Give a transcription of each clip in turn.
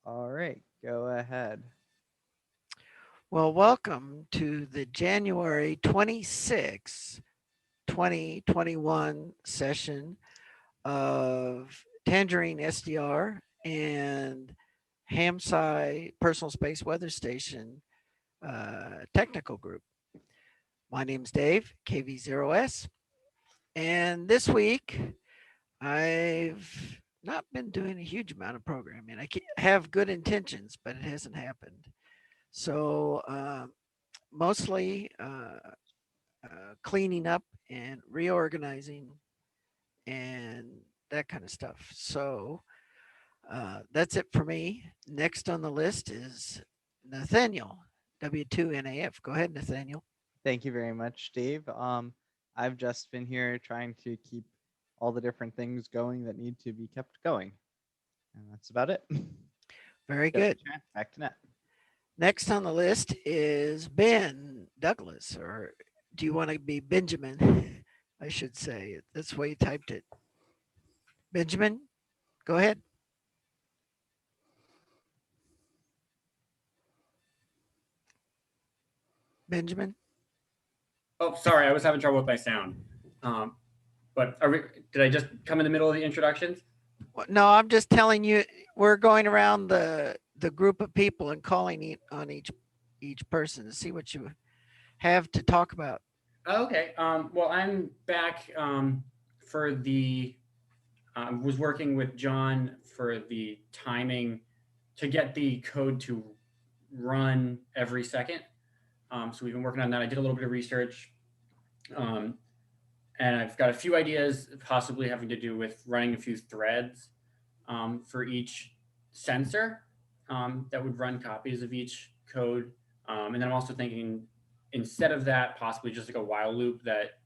All right, go ahead. Well, welcome to the January 26, 2021 session of Tangerine SDR and Hamsci Personal Space Weather Station Technical Group. My name's Dave, KV0S, and this week I've not been doing a huge amount of programming. I have good intentions, but it hasn't happened. So mostly cleaning up and reorganizing and that kind of stuff. So that's it for me. Next on the list is Nathaniel, W2NAF. Go ahead, Nathaniel. Thank you very much, Dave. I've just been here trying to keep all the different things going that need to be kept going. And that's about it. Very good. Back to Nat. Next on the list is Ben Douglas, or do you want to be Benjamin? I should say. That's the way you typed it. Benjamin, go ahead. Benjamin? Oh, sorry, I was having trouble with my sound. But did I just come in the middle of the introductions? No, I'm just telling you, we're going around the group of people and calling on each person to see what you have to talk about. Okay. Well, I'm back for the. Was working with John for the timing to get the code to run every second. So we've been working on that. I did a little bit of research, and I've got a few ideas, possibly having to do with running a few threads for each sensor that would run copies of each code. And then I'm also thinking, instead of that, possibly just like a while loop that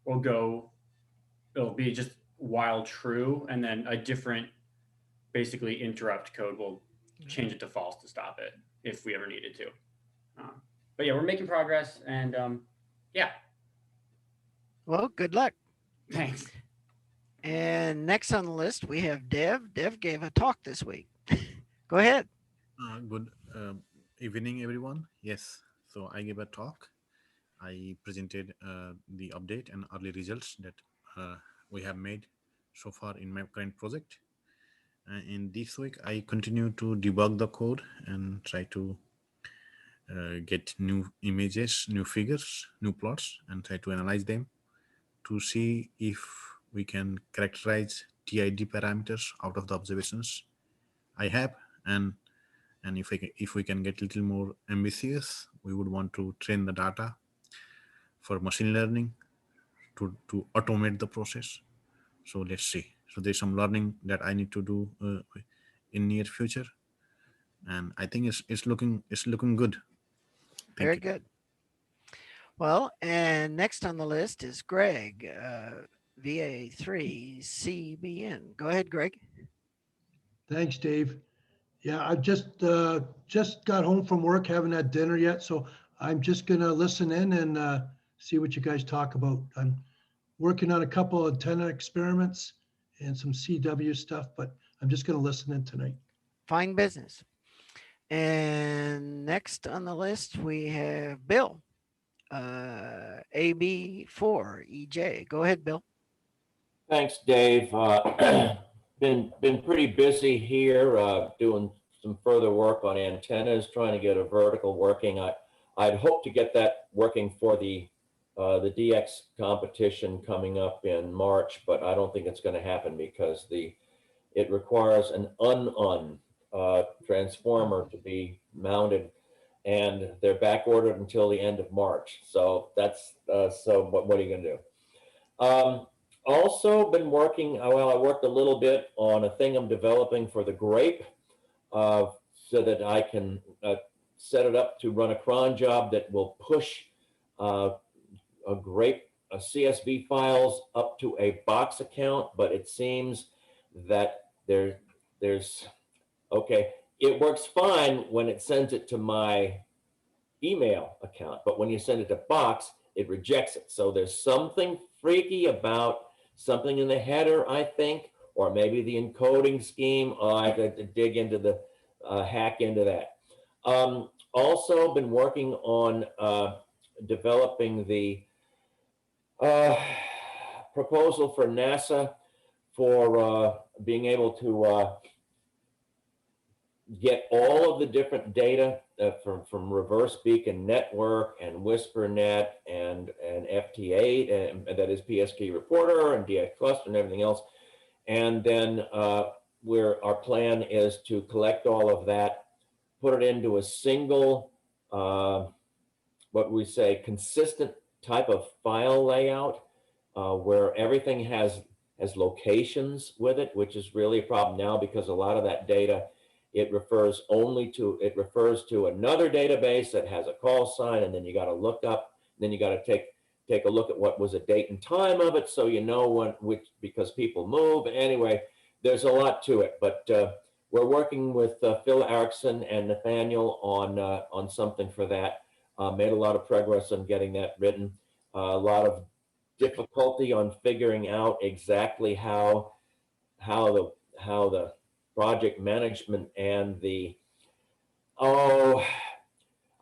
it'll be just while true, and then a different, basically interrupt code will change it to false to stop it if we ever needed to. But yeah, we're making progress, and yeah. Well, good luck. Thanks. And next on the list, we have Dev. Dev gave a talk this week. Go ahead. Good evening, everyone. Yes, so I gave a talk. I presented the update and early results that we have made so far in my current project. In this week, I continue to debug the code and try to get new images, new figures, new plots, and try to analyze them to see if we can characterize TID parameters out of the observations I have, and if we can get a little more ambitious, we would want to train the data for machine learning to automate the process. So let's see. So there's some learning that I need to do in near future, and I think it's looking good. Very good. Well, and next on the list is Greg, VA3CBN. Go ahead, Greg. Thanks, Dave. Yeah, I just got home from work, haven't had dinner yet, so I'm just gonna listen in and see what you guys talk about. I'm working on a couple of antenna experiments and some CW stuff, but I'm just gonna listen in tonight. Fine business. And next on the list, we have Bill, AB4EJ. Go ahead, Bill. Thanks, Dave. Been pretty busy here doing some further work on antennas, trying to get a vertical working. I'd hope to get that working for the DX competition coming up in March, but I don't think it's going to happen because it requires an transformer to be mounted, and they're back ordered until the end of March. So that's so what are you going to do? Also been working, well, I worked a little bit on a thing I'm developing for the grape so that I can set it up to run a cron job that will push a grape CSV files up to a box account, but it seems that there's okay, it works fine when it sends it to my email account, but when you send it to box, it rejects it. So there's something freaky about something in the header, I think, or maybe the encoding scheme. I have to dig into the hack into that. Also been working on developing the proposal for NASA for being able to get all of the different data from Reverse Beacon Network and WhisperNet and FT8, and that is PSK Reporter and DX Cluster and everything else. And then our plan is to collect all of that, put it into a single, what we say, consistent type of file layout where everything has locations with it, which is really a problem now because a lot of that data, it refers to another database that has a call sign, and then you got to look up, then you got to take a look at what was the date and time of it, so you know because people move. Anyway, there's a lot to it, but we're working with Phil Erickson and Nathaniel on something for that. Made a lot of progress on getting that written. A lot of difficulty on figuring out exactly how the project management and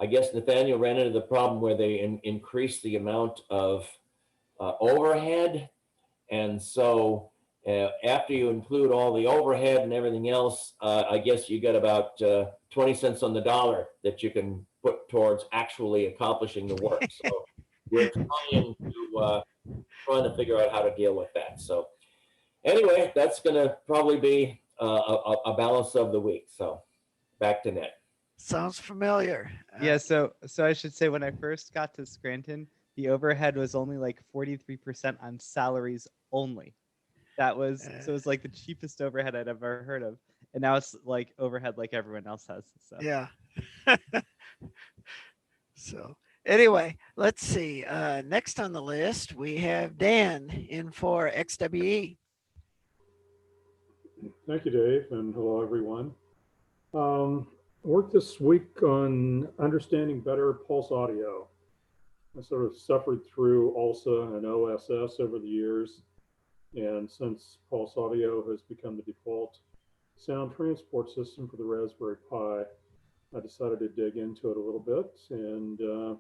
I guess Nathaniel ran into the problem where they increased the amount of overhead. And so after you include all the overhead and everything else, I guess you get about 20 cents on the dollar that you can put towards actually accomplishing the work. So we're trying to figure out how to deal with that. So anyway, that's going to probably be a balance of the week. So back to Ned. Sounds familiar. Yeah, so I should say when I first got to Scranton, the overhead was only like 43% on salaries only. That was so it was like the cheapest overhead I'd ever heard of, and now it's like overhead like everyone else has. So. Yeah. So anyway, let's see. Next on the list, we have Dan in for XWE. Thank you, Dave, and hello, everyone. Worked this week on understanding better pulse audio. I sort of suffered through ALSA and OSS over the years, and since pulse audio has become the default sound transport system for the Raspberry Pi, I decided to dig into it a little bit and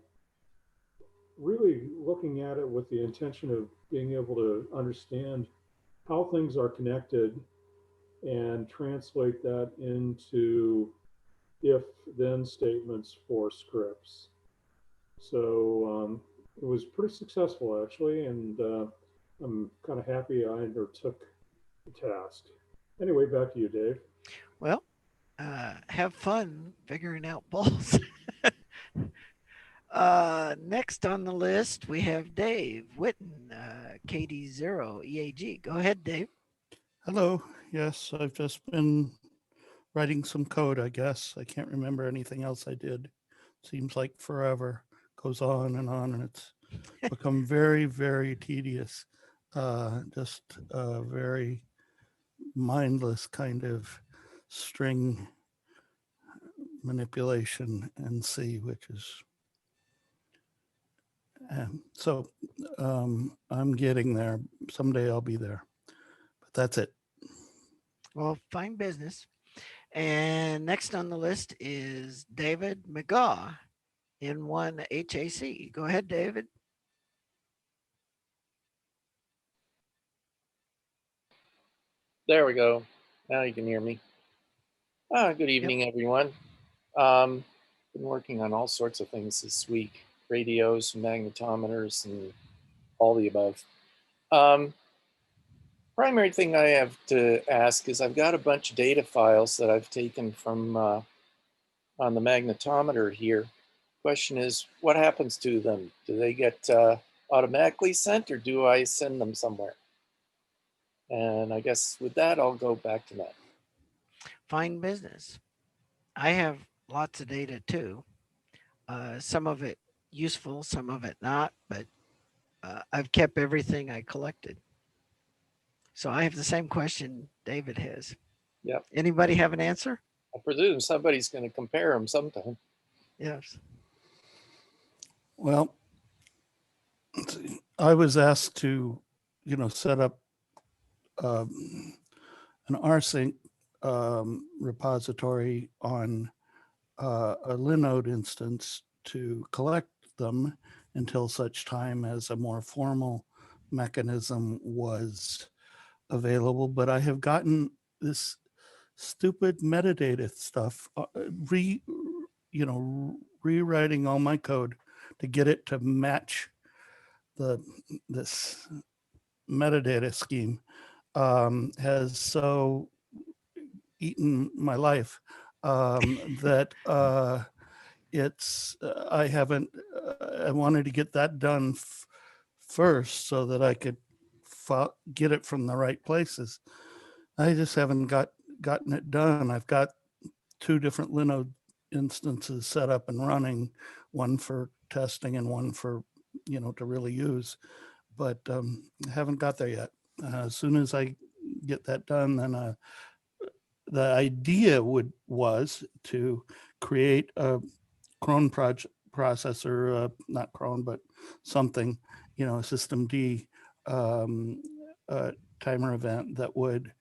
really looking at it with the intention of being able to understand how things are connected and translate that into if-then statements for scripts. So it was pretty successful, actually, and I'm kind of happy I undertook the task. Anyway, back to you, Dave. Well, have fun figuring out pulse. Next on the list, we have Dave Witten, KD0 EAG. Go ahead, Dave. Hello. Yes, I've just been writing some code, I guess. I can't remember anything else I did. Seems like forever. Goes on, and it's become very, very tedious. Just a very mindless kind of string manipulation in C, which is so I'm getting there. Someday I'll be there, but that's it. Well, fine business. And next on the list is David McGaw in one HAC. Go ahead, David. There we go. Now you can hear me. Good evening, everyone. Been working on all sorts of things this week. Radios, magnetometers, and all the above. Primary thing I have to ask is I've got a bunch of data files that I've taken from on the magnetometer here. Question is, what happens to them? Do they get automatically sent, or do I send them somewhere? And I guess with that, I'll go back to that. Fine business. I have lots of data too. Some of it useful, some of it not, but I've kept everything I collected. So I have the same question David has. Yep. Anybody have an answer? I presume somebody's going to compare them sometime. Yes. Well, I was asked to, set up an rsync repository on a Linode instance to collect them until such time as a more formal mechanism was available. But I have gotten this stupid metadata stuff, rewriting all my code to get it to match this metadata scheme, has so eaten my life that I wanted to get that done first so that I could get it from the right places. I just haven't gotten it done. I've got 2 different Linode instances set up and running, one for testing and one for, to really use, but I haven't got there yet. As soon as I get that done, then the idea was to create a cron processor, not cron, but something, a system D timer event that would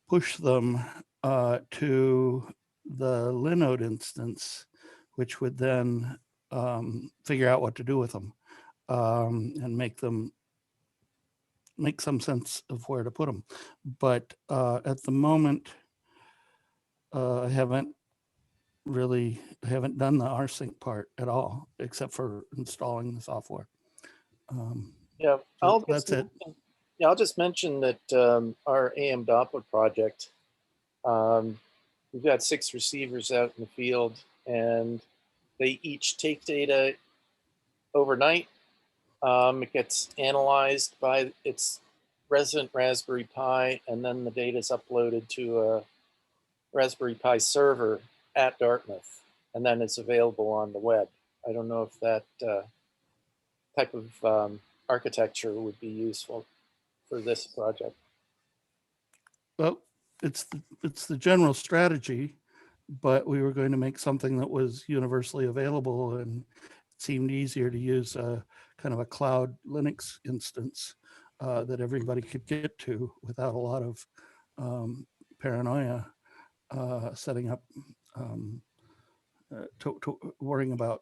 push them to the Linode instance, which would then figure out what to do with them and make some sense of where to put them. But at the moment, I haven't done the rsync part at all, except for installing the software. Yeah, So that's it. Yeah, I'll just mention that our AM Doppler project, we've got 6 receivers out in the field, and they each take data overnight. It gets analyzed by its resident Raspberry Pi, and then the data is uploaded to a Raspberry Pi server at Dartmouth, and then it's available on the web. I don't know if that type of architecture would be useful for this project. Well, it's the general strategy, but we were going to make something that was universally available, and it seemed easier to use a kind of a cloud Linux instance that everybody could get to without a lot of paranoia setting up, worrying about,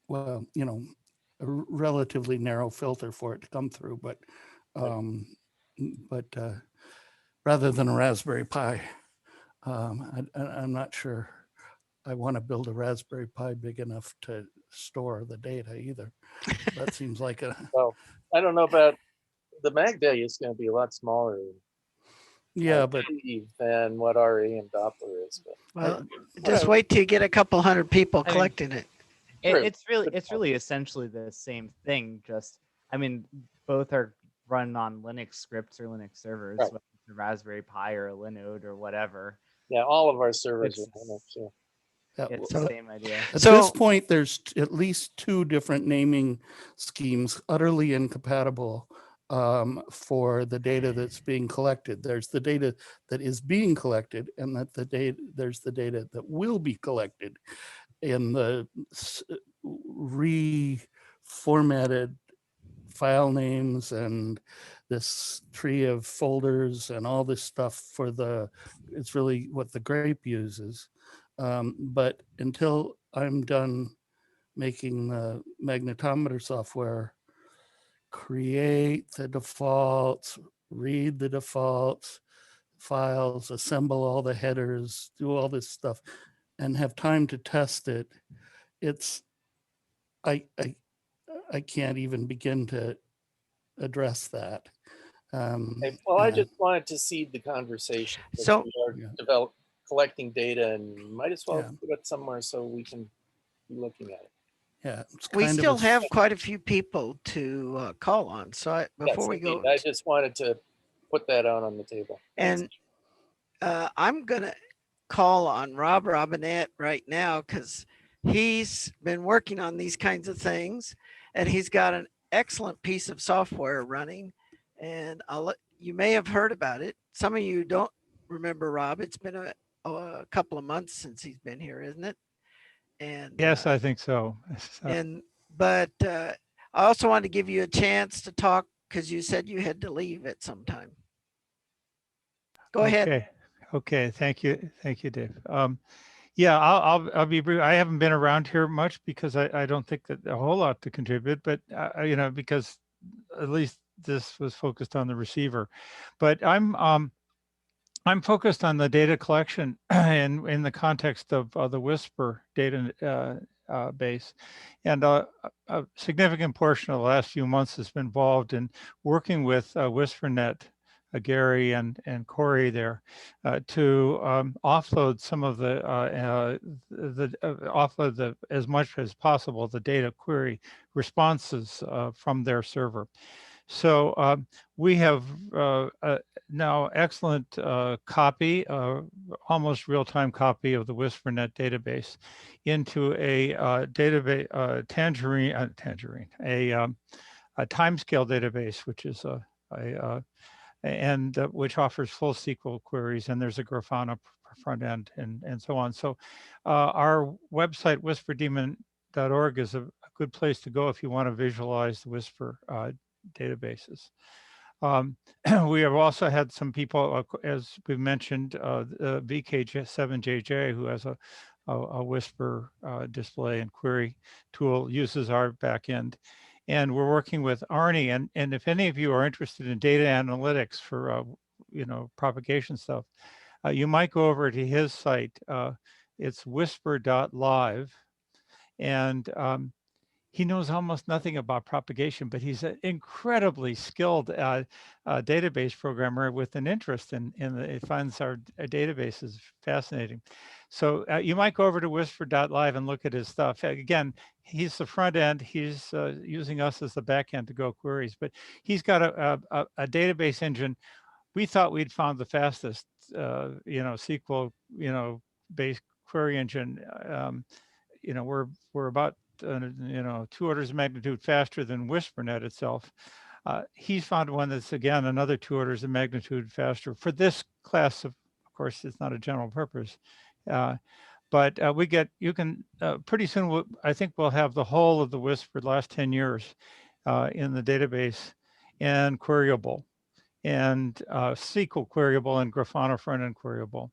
well, a relatively narrow filter for it to come through, but rather than a Raspberry Pi, I'm not sure I want to build a Raspberry Pi big enough to store the data either. That seems like Well, I don't know about the Magday is going to be a lot smaller. Yeah, but than what our AM Doppler is. But well, just wait till you get a couple hundred people collecting it. It's really essentially the same thing. Just, both are run on Linux scripts or Linux servers, whether it's a Raspberry Pi or a Linode or whatever. Yeah, all of our servers are Linux. Yeah. It's the same idea. At this point, there's at least 2 different naming schemes utterly incompatible for the data that's being collected. There's the data that is being collected, and there's the data that will be collected in the reformatted file names and this tree of folders and all this stuff it's really what the grape uses. But until I'm done making the magnetometer software, create the defaults, read the defaults, files, assemble all the headers, do all this stuff, and have time to test it, I can't even begin to address that. Well, I just wanted to seed the conversation. So we are collecting data, and might as well put it somewhere so we can be looking at it. Yeah, we still have quite a few people to call on. So before we go, I just wanted to put that out on the table. And I'm gonna call on Robinette right now because he's been working on these kinds of things, and he's got an excellent piece of software running. And you may have heard about it. Some of you don't remember Rob. It's been a couple of months since he's been here, isn't it? And yes, I think so. But I also wanted to give you a chance to talk because you said you had to leave at some time. Go ahead. Okay. Okay. Thank you. Thank you, Dave. Yeah, I'll be brief. I haven't been around here much because I don't think that a whole lot to contribute, but you know, because at least this was focused on the receiver. But I'm focused on the data collection and in the context of the Whisper data base. And a significant portion of the last few months has been involved in working with WhisperNet, Gary and Corey there, to offload some of the offload as much as possible the data query responses from their server. So we have now excellent copy, almost real-time copy of the WhisperNet database into a database, a timescale database, which is which offers full SQL queries, and there's a Grafana front end and so on. So our website, whisperdemon.org, is a good place to go if you want to visualize the Whisper databases. We have also had some people, as we've mentioned, VK7JJ, who has a Whisper display and query tool, uses our backend. And we're working with Arnie. And if any of you are interested in data analytics for, you know, propagation stuff, you might go over to his site. It's whisper.live. And he knows almost nothing about propagation, but he's an incredibly skilled database programmer with an interest in he finds our databases fascinating. So you might go over to whisper.live and look at his stuff. Again, he's the front end. He's using us as the back end to go queries, but he's got a database engine. We thought we'd found the fastest, you know, SQL, you know, based query engine. You know, we're about you know, 2 orders of magnitude faster than WhisperNet itself. He's found one that's, again, another 2 orders of magnitude faster for this class of course, it's not a general purpose. But you can pretty soon, I think we'll have the whole of the Whisper last 10 years in the database and queryable and SQL queryable and Grafana front-end queryable.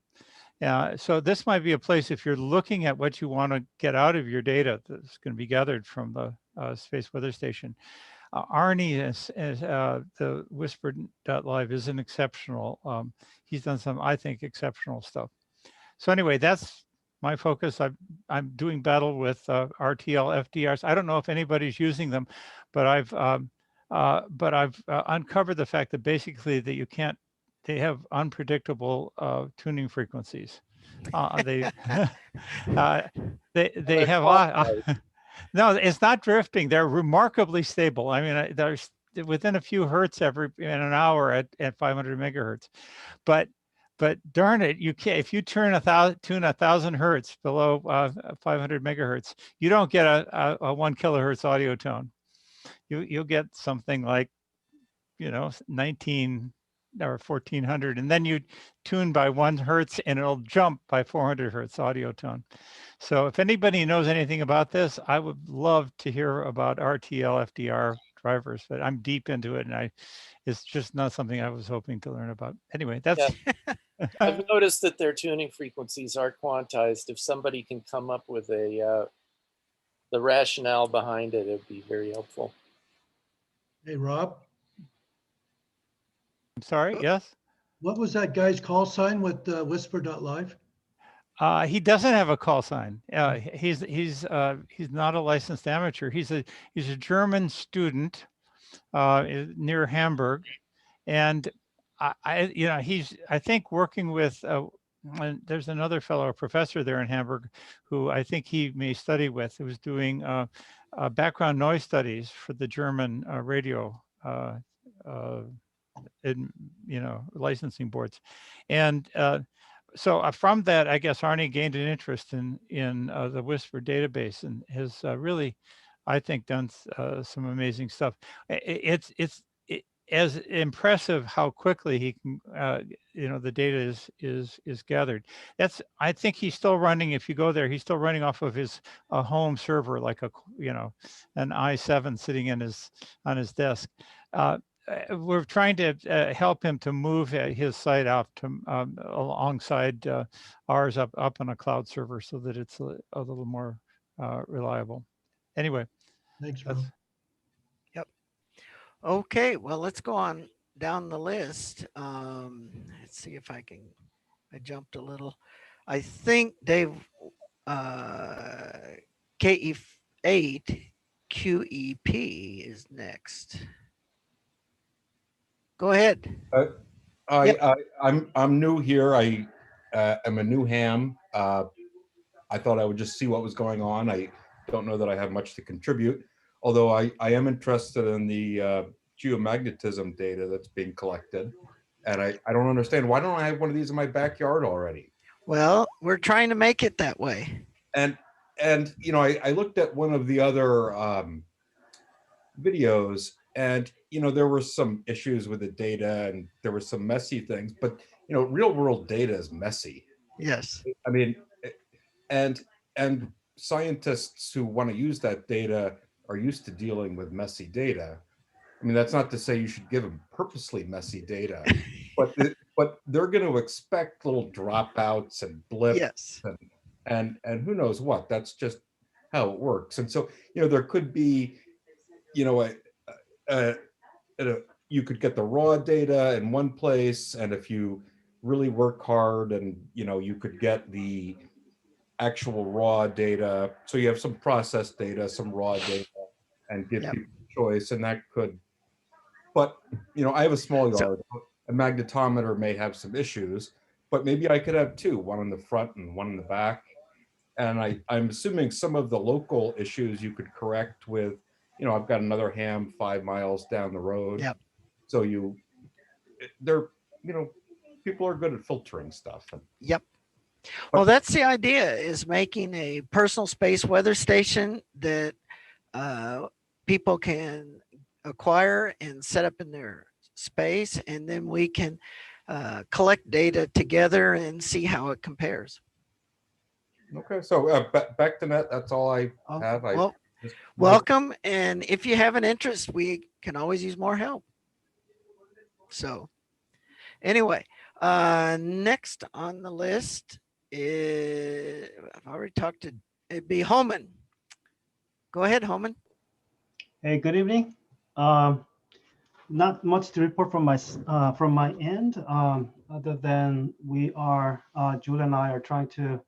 So this might be a place if you're looking at what you want to get out of your data that's going to be gathered from the Space Weather Station. Arnie is the Whisper.live is an exceptional. He's done some, I think, exceptional stuff. So anyway, that's my focus. I'm doing battle with RTL FDRs. I don't know if anybody's using them, but I've uncovered the fact that basically that you can't. They have unpredictable tuning frequencies. They have no, it's not drifting. They're remarkably stable. I mean, there's within a few hertz in an hour at 500 megahertz. But darn it, you can't. If you tune 1,000 hertz below 500 megahertz, you don't get a 1 kilohertz audio tone. You'll get something like, you know, 19 or 1400, and then you tune by 1 hertz and it'll jump by 400 hertz audio tone. So if anybody knows anything about this, I would love to hear about RTL FDR drivers, but I'm deep into it and it's just not something I was hoping to learn about. Anyway, that's I've noticed that their tuning frequencies are quantized. If somebody can come up with the rationale behind it, it'd be very helpful. Hey, Rob. I'm sorry, yes? What was that guy's call sign with whisper.live? He doesn't have a call sign. He's not a licensed amateur. He's a German student near Hamburg, and he's I think working with. And there's another fellow, a professor there in Hamburg, who I think he may study with, who was doing background noise studies for the German radio. Licensing boards, and so from that, I guess Arnie gained an interest in the Whisper database and has really, I think, done some amazing stuff. It's as impressive how quickly he can, the data is gathered. I think he's still running. If you go there, he's still running off of his home server, like an i7 sitting on his desk. we're trying to help him to move his site out to alongside ours up on a cloud server so that it's a little more reliable. Anyway, Thanks, that's Ron. Yep. Okay, well, let's go on down the list. Let's see if I jumped a little. I think Dave, KE8 QEP is next. Go ahead. I'm new here. I am a new ham. I thought I would just see what was going on. I don't know that I have much to contribute, although I am interested in the geomagnetism data that's being collected. And I don't understand, why don't I have one of these in my backyard already? Well, we're trying to make it that way. And you know, I looked at one of the other videos, and you know, there were some issues with the data and there were some messy things, but you know, real world data is messy. Yes. I mean, and scientists who want to use that data are used to dealing with messy data. I mean, that's not to say you should give them purposely messy data, but they're going to expect little dropouts and blips. Yes. And who knows what. That's just how it works. And so, you know, there could be, you know, you could get the raw data in one place, and if you really work hard, and you know, you could get the actual raw data. So you have some processed data, some raw data, and give people choice, and that could. But you know, I have a small yard. A magnetometer may have some issues, but maybe I could have two, one in the front and one in the back. And I'm assuming some of the local issues you could correct with, you know, I've got another ham 5 miles down the road. Yep. So you know, people are good at filtering stuff. Yep. Well, that's the idea, is making a personal space weather station that people can acquire and set up in their space, and then we can collect data together and see how it compares. Okay, so back to net, that's all I have. Well, welcome, and if you have an interest, we can always use more help. So anyway, next on the list is, I've already talked to, it'd be Holman. Go ahead, Holman. Hey, good evening. Not much to report from my end, other than we are, Julie and I are trying to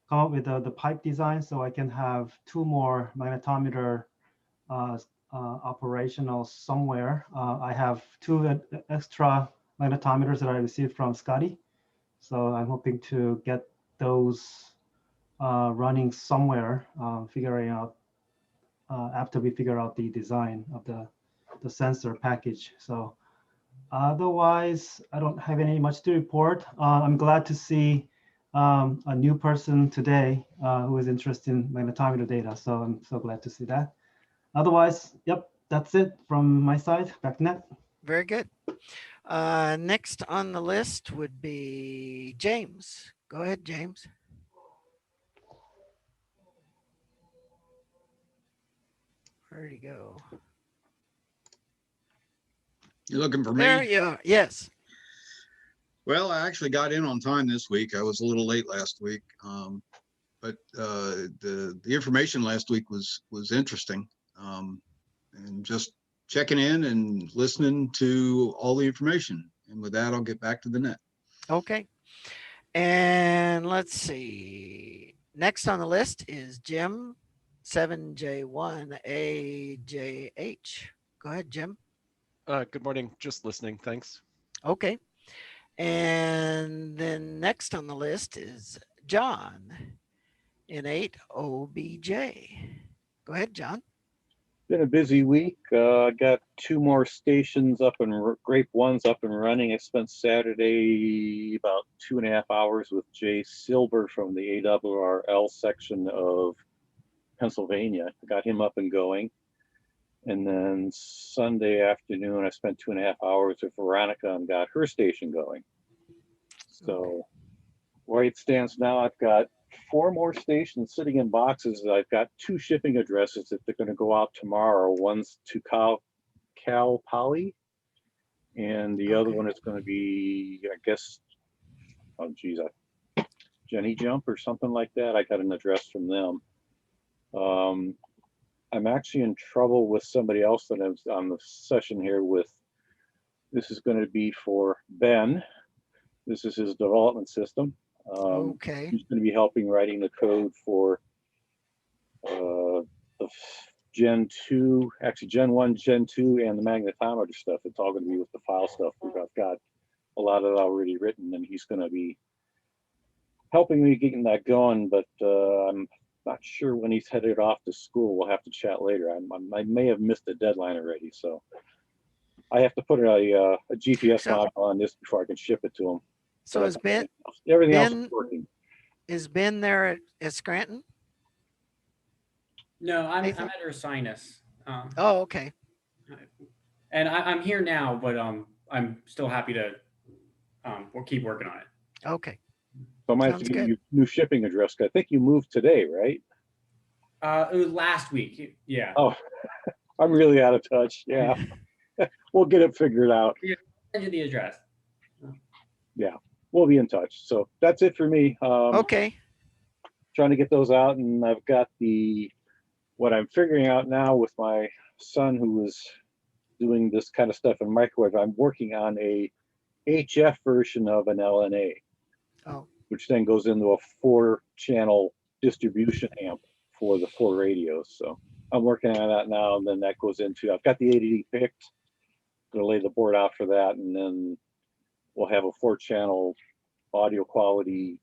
come up with the pipe design so I can have 2 more magnetometer operational somewhere. I have 2 extra magnetometers that I received from Scotty, so I'm hoping to get those running somewhere, figuring out after we figure out the design of the sensor package. So otherwise, I don't have any much to report. I'm glad to see a new person today who is interested in magnetometer data. So I'm so glad to see that. Otherwise, yep, that's it from my side. Back to net. Very good. Next on the list would be James. Go ahead, James. Where'd he go? You looking for me? There you are. Yes. Well, I actually got in on time this week. I was a little late last week, but the information last week was interesting, and just checking in and listening to all the information. And with that, I'll get back to the net. Okay. And let's see. Next on the list is Jim 7J1AJH. Go ahead, Jim. Good morning. Just listening. Thanks. Okay. And then next on the list is John N8OBJ. Go ahead, John. Been a busy week. Got 2 more stations up and Grape 1's up and running. I spent Saturday about 2.5 hours with Jay Silver from the AWRL section of Pennsylvania. I got him up and going. And then Sunday afternoon, I spent 2.5 hours with Veronica and got her station going. So where it stands now, I've got 4 more stations sitting in boxes. I've got 2 shipping addresses that they're going to go out tomorrow. One's to Cal Poly And the other one is going to be, I guess, oh geez, Jenny Jump or something like that. I got an address from them. I'm actually in trouble with somebody else that is on the session here with. This is going to be for Ben. This is his development system. Okay. He's going to be helping writing the code for the Gen 2, actually Gen 1, Gen 2, and the magnetometer stuff. It's all going to be with the file stuff. I've got a lot of it already written, and he's going to be helping me getting that going, but I'm not sure when he's headed off to school. We'll have to chat later. I may have missed the deadline already, so I have to put a GPS module on this before I can ship it to him. So is Ben, everything else is working. Is Ben there at Scranton? No, I'm at Ursinus. Oh, okay. And I'm here now, but I'm still happy to we'll keep working on it. Okay. So I might have to give you new shipping address. I think you moved today, right? It was last week. Yeah. Oh, I'm really out of touch. Yeah. We'll get it figured out. Send you the address. Yeah, we'll be in touch. So that's it for me. Okay. Trying to get those out, and I've got what I'm figuring out now with my son who is doing this kind of stuff in microwave. I'm working on a HF version of an LNA, which then goes into a 4-channel distribution amp for the 4 radios. So I'm working on that now, and then that goes into, I've got the 880 picked, gonna lay the board out for that, and then we'll have a 4-channel audio quality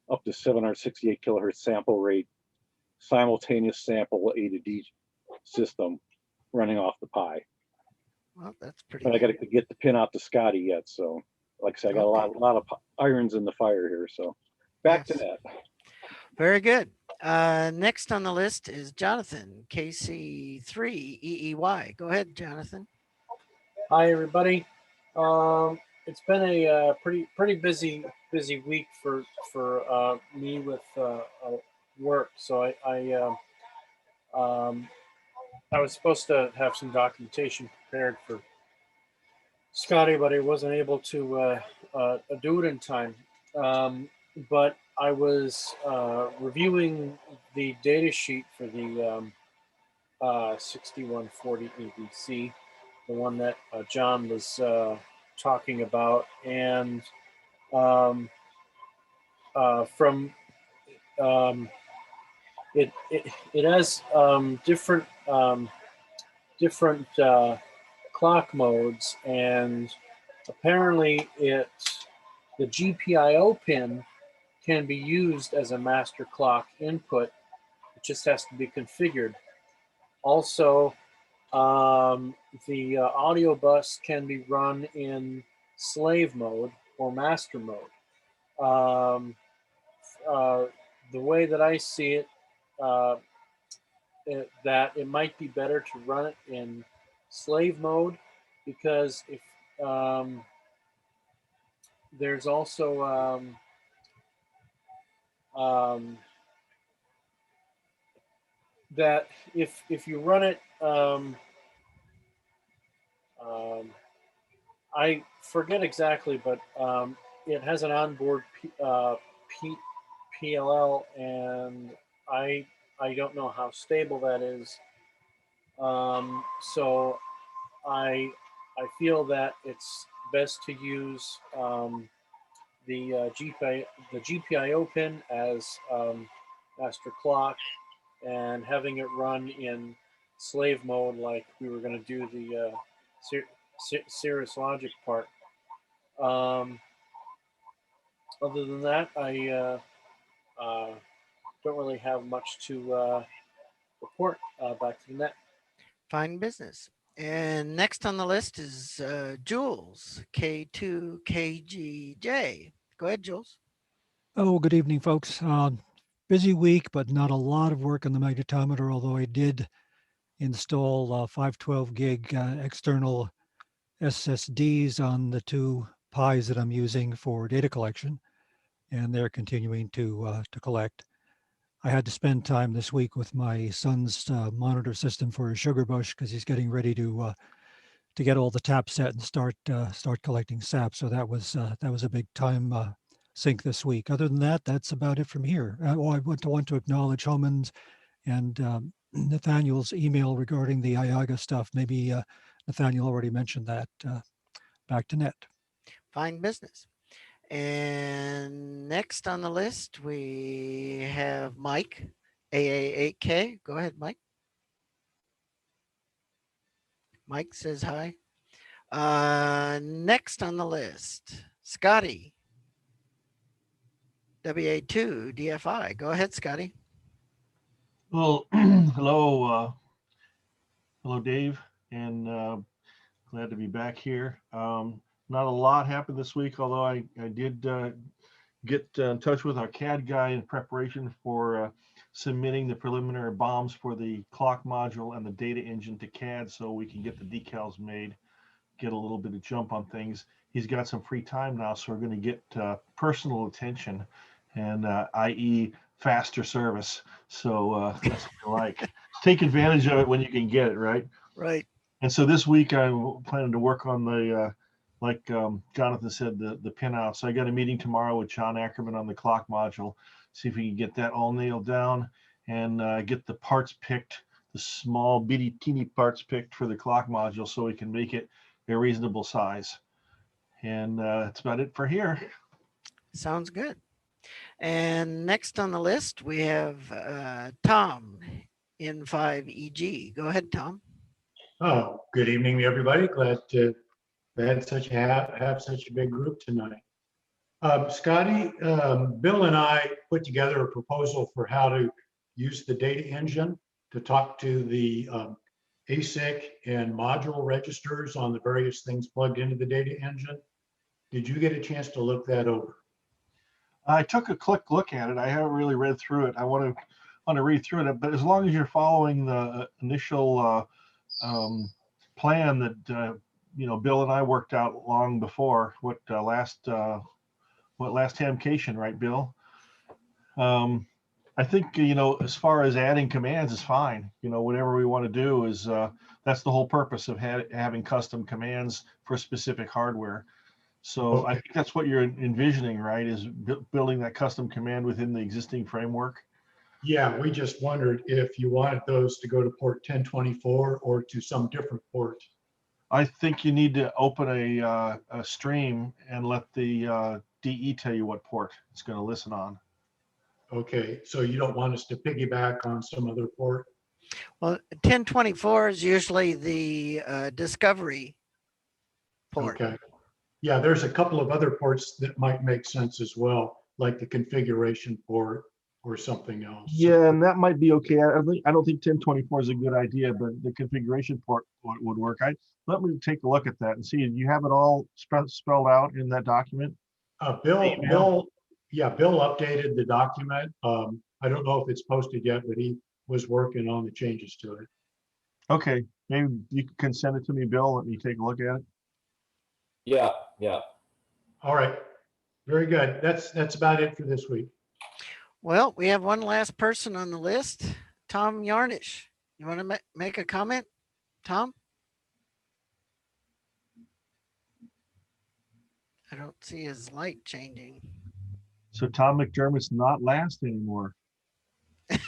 up to 768 kilohertz sample rate, simultaneous sample A to D system running off the Pi. Well, that's pretty. But I got to get the pin out to Scotty yet. So, like I said, I got a lot of irons in the fire here. So, back to that. Very good. Next on the list is Jonathan, KC3EEY. Go ahead, Jonathan. Hi, everybody. It's been a pretty busy week for me with work. So I was supposed to have some documentation prepared for Scotty, but I wasn't able to do it in time. But I was reviewing the data sheet for the 6140 ABC, the one that John was talking about, and from it has different clock modes, and apparently the GPIO pin can be used as a master clock input. It just has to be configured. Also, the audio bus can be run in slave mode or master mode. The way that I see it, that it might be better to run it in slave mode, because if there's also that if you run it, I forget exactly, but it has an onboard PLL, and I don't know how stable that is. So I feel that it's best to use the GPIO pin as master clock, and having it run in slave mode like we were going to do the Cirrus Logic part. Other than that, I don't really have much to report. Back to the net. Fine business. And next on the list is Jules, K2KGJ. Go ahead, Jules. Oh, good evening, folks. Busy week, but not a lot of work on the magnetometer, although I did install 512 gig external SSDs on the 2 Pis that I'm using for data collection, and they're continuing to collect. I had to spend time this week with my son's monitor system for his sugar bush, because he's getting ready to to get all the taps set and start collecting sap. So that was a big time sink this week. Other than that, that's about it from here. I want to acknowledge Homan's and Nathaniel's email regarding the IAGA stuff. Maybe Nathaniel already mentioned that. Back to Net. Fine business. And next on the list, we have Mike, AA8K. Go ahead, Mike. Mike says hi. Next on the list, Scotty, WA2 DFI. Go ahead, Scotty. Well, hello, Dave, and glad to be back here. Not a lot happened this week, although I did get in touch with our CAD guy in preparation for submitting the preliminary bombs for the clock module and the data engine to CAD so we can get the decals made, get a little bit of jump on things. He's got some free time now, so we're going to get personal attention and i.e. faster service. So that's what we like. Take advantage of it when you can get it, right? Right. And so this week I'm planning to work on the, like Jonathan said, the pinout. So I got a meeting tomorrow with John Ackerman on the clock module, see if we can get that all nailed down and get the parts picked, the small bitty teeny parts picked for the clock module so we can make it a reasonable size. And that's about it for here. Sounds good. And next on the list, we have Tom in 5EG. Go ahead, Tom. Oh, good evening, everybody. Glad to have such a big group tonight. Scotty, Bill and I put together a proposal for how to use the data engine to talk to the ASIC and module registers on the various things plugged into the data engine. Did you get a chance to look that over? I took a quick look at it. I haven't really read through it. I want to read through it, but as long as you're following the initial plan that Bill and I worked out long before last Hamcation, right, Bill? I think as far as adding commands is fine. Whatever we want to do is that's the whole purpose of having custom commands for specific hardware. So Okay. I think that's what you're envisioning, right? Is building that custom command within the existing framework. Yeah, we just wondered if you wanted those to go to port 1024 or to some different port. I think you need to open a stream and let the DE tell you what port it's going to listen on. Okay, so you don't want us to piggyback on some other port? Well, 1024 is usually the discovery port. Okay. Yeah, there's a couple of other ports that might make sense as well, like the configuration port or something else. Yeah, and that might be okay. I don't think 1024 is a good idea, but the configuration port would work. Let me take a look at that and see. Do you have it all spelled out in that document? Bill updated the document. I don't know if it's posted yet, but he was working on the changes to it. Okay, maybe you can send it to me, Bill. Let me take a look at it. Yeah. All right, very good. That's about it for this week. Well, we have one last person on the list, Tom Yarnish. You want to make a comment, Tom? I don't see his light changing. So Tom McDermott's not last anymore. We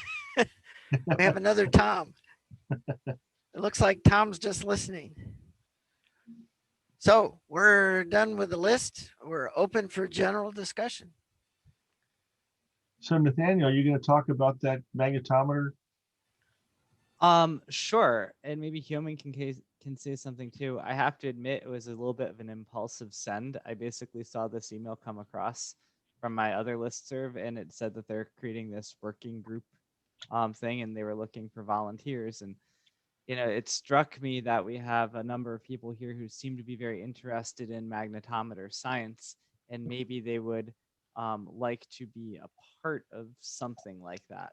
have another Tom. It looks like Tom's just listening. So we're done with the list. We're open for general discussion. So Nathaniel, are you going to talk about that magnetometer? Sure. And maybe Human can say something too. I have to admit it was a little bit of an impulsive send. I basically saw this email come across from my other listserv, and it said that they're creating this working group thing, and they were looking for volunteers. And it struck me that we have a number of people here who seem to be very interested in magnetometer science, and maybe they would like to be a part of something like that.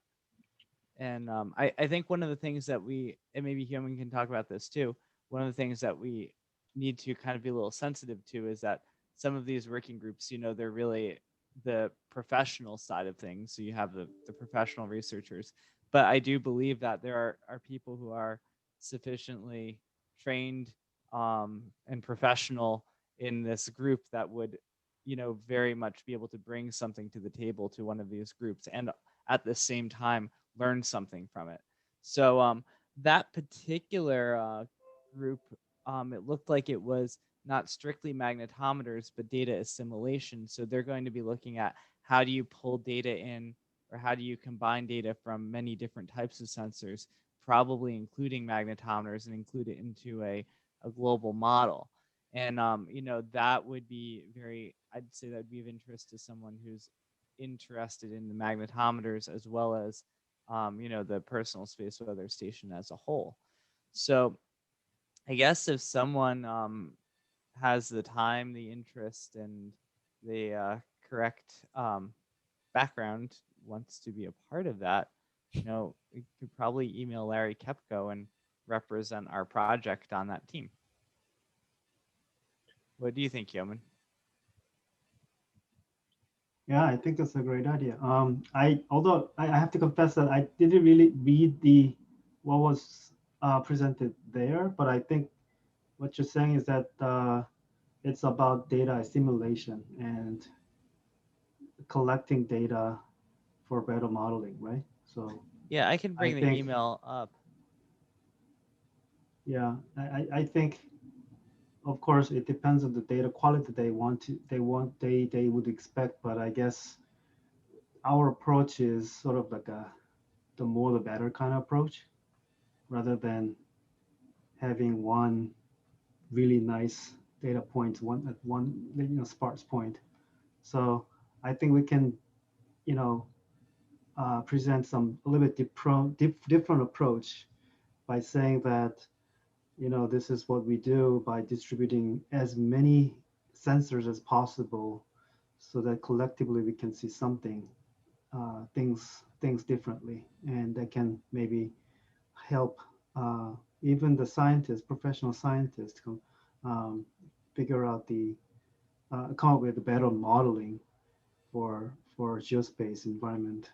And I think one of the things that and maybe Human can talk about this too, one of the things that we need to kind of be a little sensitive to is that some of these working groups, they're really the professional side of things. So you have the professional researchers, but I do believe that there are people who are sufficiently trained and professional in this group that would, very much be able to bring something to the table to one of these groups and at the same time learn something from it. So that particular group, it looked like it was not strictly magnetometers, but data assimilation. So they're going to be looking at how do you pull data in, or how do you combine data from many different types of sensors, probably including magnetometers, and include it into a global model. And, that would be I'd say that would be of interest to someone who's interested in the magnetometers as well as, the personal space weather station as a whole. So I guess if someone has the time, the interest, and the correct background, wants to be a part of that, we could probably email Larry Kepko and represent our project on that team. What do you think, Yeoman? Yeah, I think that's a great idea. Although I have to confess that I didn't really read what was presented there, but I think what you're saying is that it's about data assimilation and collecting data for better modeling, right? So yeah, I can bring the email up. Yeah, I think, of course, it depends on the data quality they would expect, but I guess our approach is sort of like the more the better kind of approach, rather than having one really nice data point, one sparse point. So I think we can, present a little bit different approach by saying that, this is what we do by distributing as many sensors as possible, so that collectively we can see something, things differently, and that can maybe help even the scientists, professional scientists, figure out come up with a better modeling for geospace environment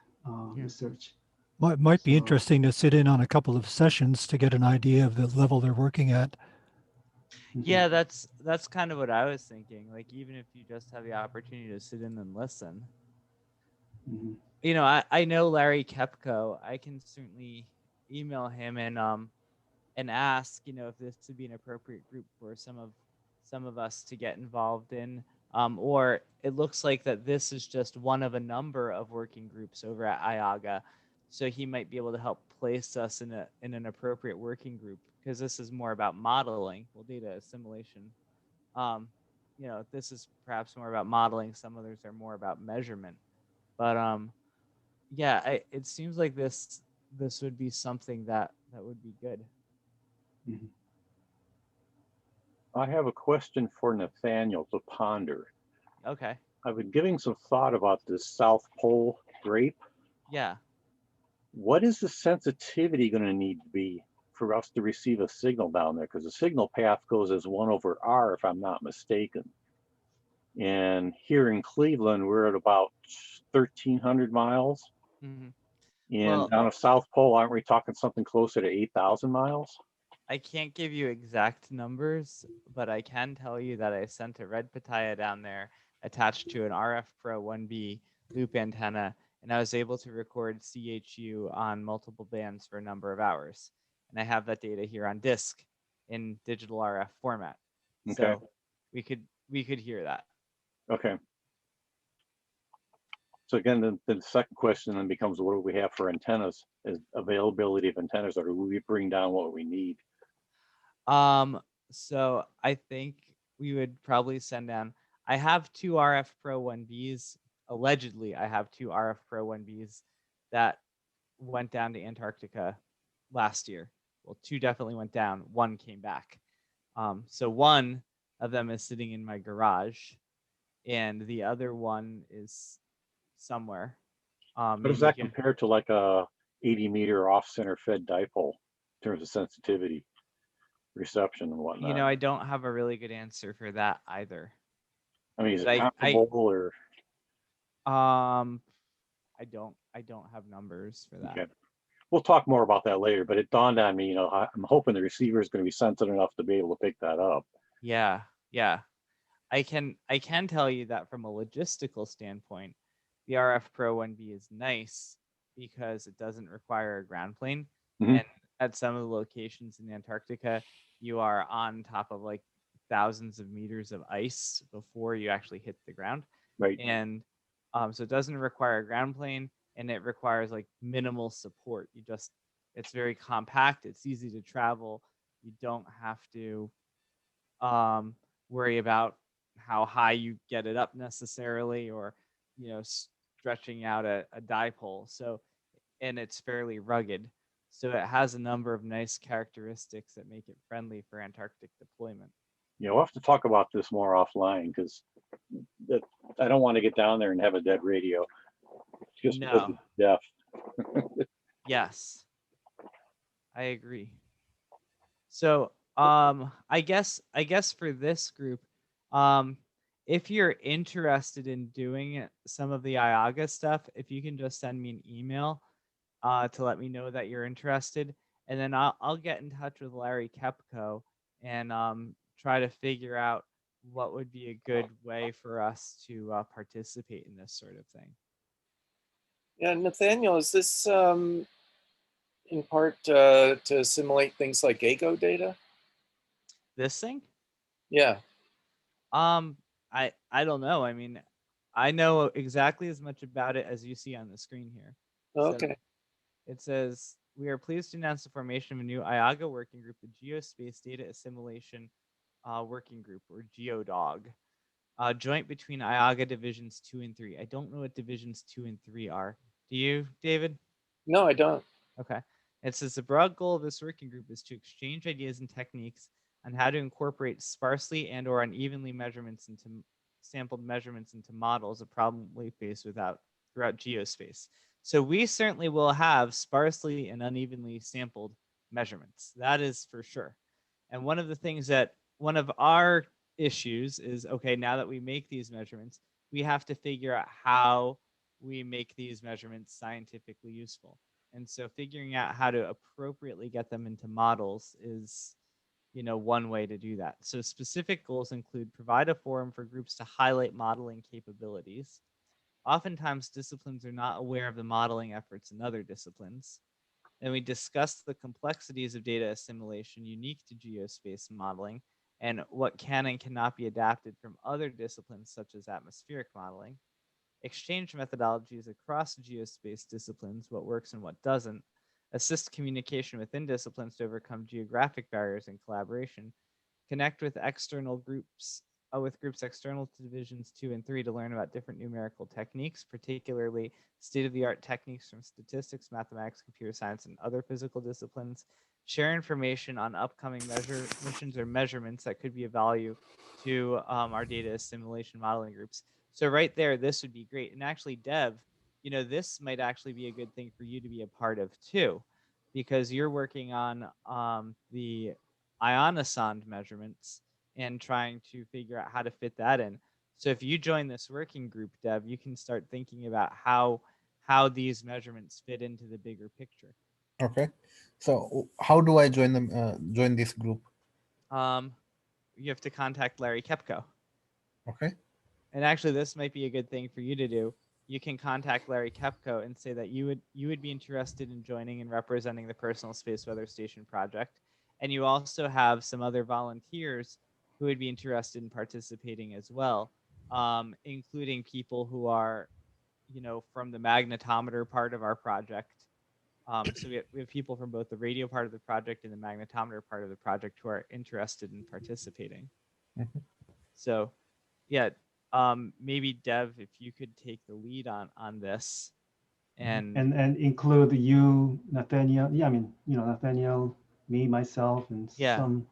research. Might be interesting to sit in on a couple of sessions to get an idea of the level they're working at. Yeah, that's kind of what I was thinking. Like, even if you just have the opportunity to sit in and listen. I know Larry Kepko. I can certainly email him and ask, if this would be an appropriate group for some of us to get involved in. Or it looks like that this is just one of a number of working groups over at IAGA. So he might be able to help place us in an appropriate working group, because this is more about modeling, data assimilation. This is perhaps more about modeling. Some others are more about measurement. But yeah, it seems like this would be something that would be good. I have a question for Nathaniel to ponder. Okay. I've been giving some thought about this South Pole grape. Yeah. What is the sensitivity going to need to be for us to receive a signal down there? Because the signal path goes as 1/r, if I'm not mistaken. And here in Cleveland, we're at about 1,300 miles. Mm-hmm. And down at South Pole, aren't we talking something closer to 8,000 miles? I can't give you exact numbers, but I can tell you that I sent a red pitaya down there attached to an RF Pro 1B loop antenna, and I was able to record CHU on multiple bands for a number of hours. And I have that data here on disk in digital RF format. Okay. So we could hear that. Okay. So again, the second question then becomes, what do we have for antennas? Is availability of antennas, or do we bring down what we need? So I think we would probably send down. I have two RF Pro 1Bs. Allegedly, I have two RF Pro 1Bs that went down to Antarctica last year. Well, two definitely went down. One came back. So one of them is sitting in my garage, and the other one is somewhere. How does that compare to like a 80-meter off-center fed dipole in terms of sensitivity, reception, and whatnot? I don't have a really good answer for that either. I mean, is it comparable or? I don't have numbers for that. Okay. we'll talk more about that later, but it dawned on me, I'm hoping the receiver is going to be sensitive enough to be able to pick that up. Yeah, yeah. I can tell you that from a logistical standpoint, the RF Pro 1B is nice because it doesn't require a ground plane. Mhm. And at some of the locations in Antarctica, you are on top of like thousands of meters of ice before you actually hit the ground. Right. And so it doesn't require a ground plane, and it requires like minimal support. It's very compact. It's easy to travel. You don't have to worry about how high you get it up necessarily, or stretching out a dipole. So, and it's fairly rugged, so it has a number of nice characteristics that make it friendly for Antarctic deployment. We'll have to talk about this more offline because I don't want to get down there and have a dead radio just because No. it's deaf. Yes, I agree. So I guess for this group, if you're interested in doing some of the IAGA stuff, if you can just send me an email to let me know that you're interested, and then I'll get in touch with Larry Kepko and try to figure out what would be a good way for us to participate in this sort of thing. Yeah, Nathaniel, is this in part to assimilate things like AGO data? This thing? Yeah. I don't know. I mean, I know exactly as much about it as you see on the screen here. Okay. So it says, we are pleased to announce the formation of a new IAGA working group, the Geospace Data Assimilation Working Group, or GeoDog, joint between IAGA Divisions 2 and 3. I don't know what Divisions 2 and 3 are. Do you, David? No, I don't. Okay. It says the broad goal of this working group is to exchange ideas and techniques on how to incorporate sparsely and or unevenly sampled measurements into models of problem we face throughout geospace. So we certainly will have sparsely and unevenly sampled measurements. That is for sure. And one of our issues is, okay, now that we make these measurements, we have to figure out how we make these measurements scientifically useful. And so figuring out how to appropriately get them into models is, one way to do that. So specific goals include provide a forum for groups to highlight modeling capabilities. Oftentimes, disciplines are not aware of the modeling efforts in other disciplines. And we discussed the complexities of data assimilation unique to geospace modeling and what can and cannot be adapted from other disciplines such as atmospheric modeling. Exchange methodologies across geospace disciplines, what works and what doesn't. Assist communication within disciplines to overcome geographic barriers and collaboration. Connect with external groups, with groups external to divisions 2 and 3 to learn about different numerical techniques, particularly state-of-the-art techniques from statistics, mathematics, computer science, and other physical disciplines. Share information on upcoming missions or measurements that could be of value to our data assimilation modeling groups. So right there, this would be great. And actually, Dev, this might actually be a good thing for you to be a part of too, because you're working on the ionosonde measurements and trying to figure out how to fit that in. So if you join this working group, Dev, you can start thinking about how these measurements fit into the bigger picture. Okay. So how do I join them? Join this group? You have to contact Larry Kepko. Okay. And actually, this might be a good thing for you to do. You can contact Larry Kepko and say that you would be interested in joining and representing the Personal Space Weather Station project. And you also have some other volunteers who would be interested in participating as well, including people who are, from the magnetometer part of our project. So we have people from both the radio part of the project and the magnetometer part of the project who are interested in participating. Mhm. So, yeah, maybe Dev, if you could take the lead on this, and include you, Nathaniel. Yeah, I mean, Nathaniel, me, myself, and Yeah. some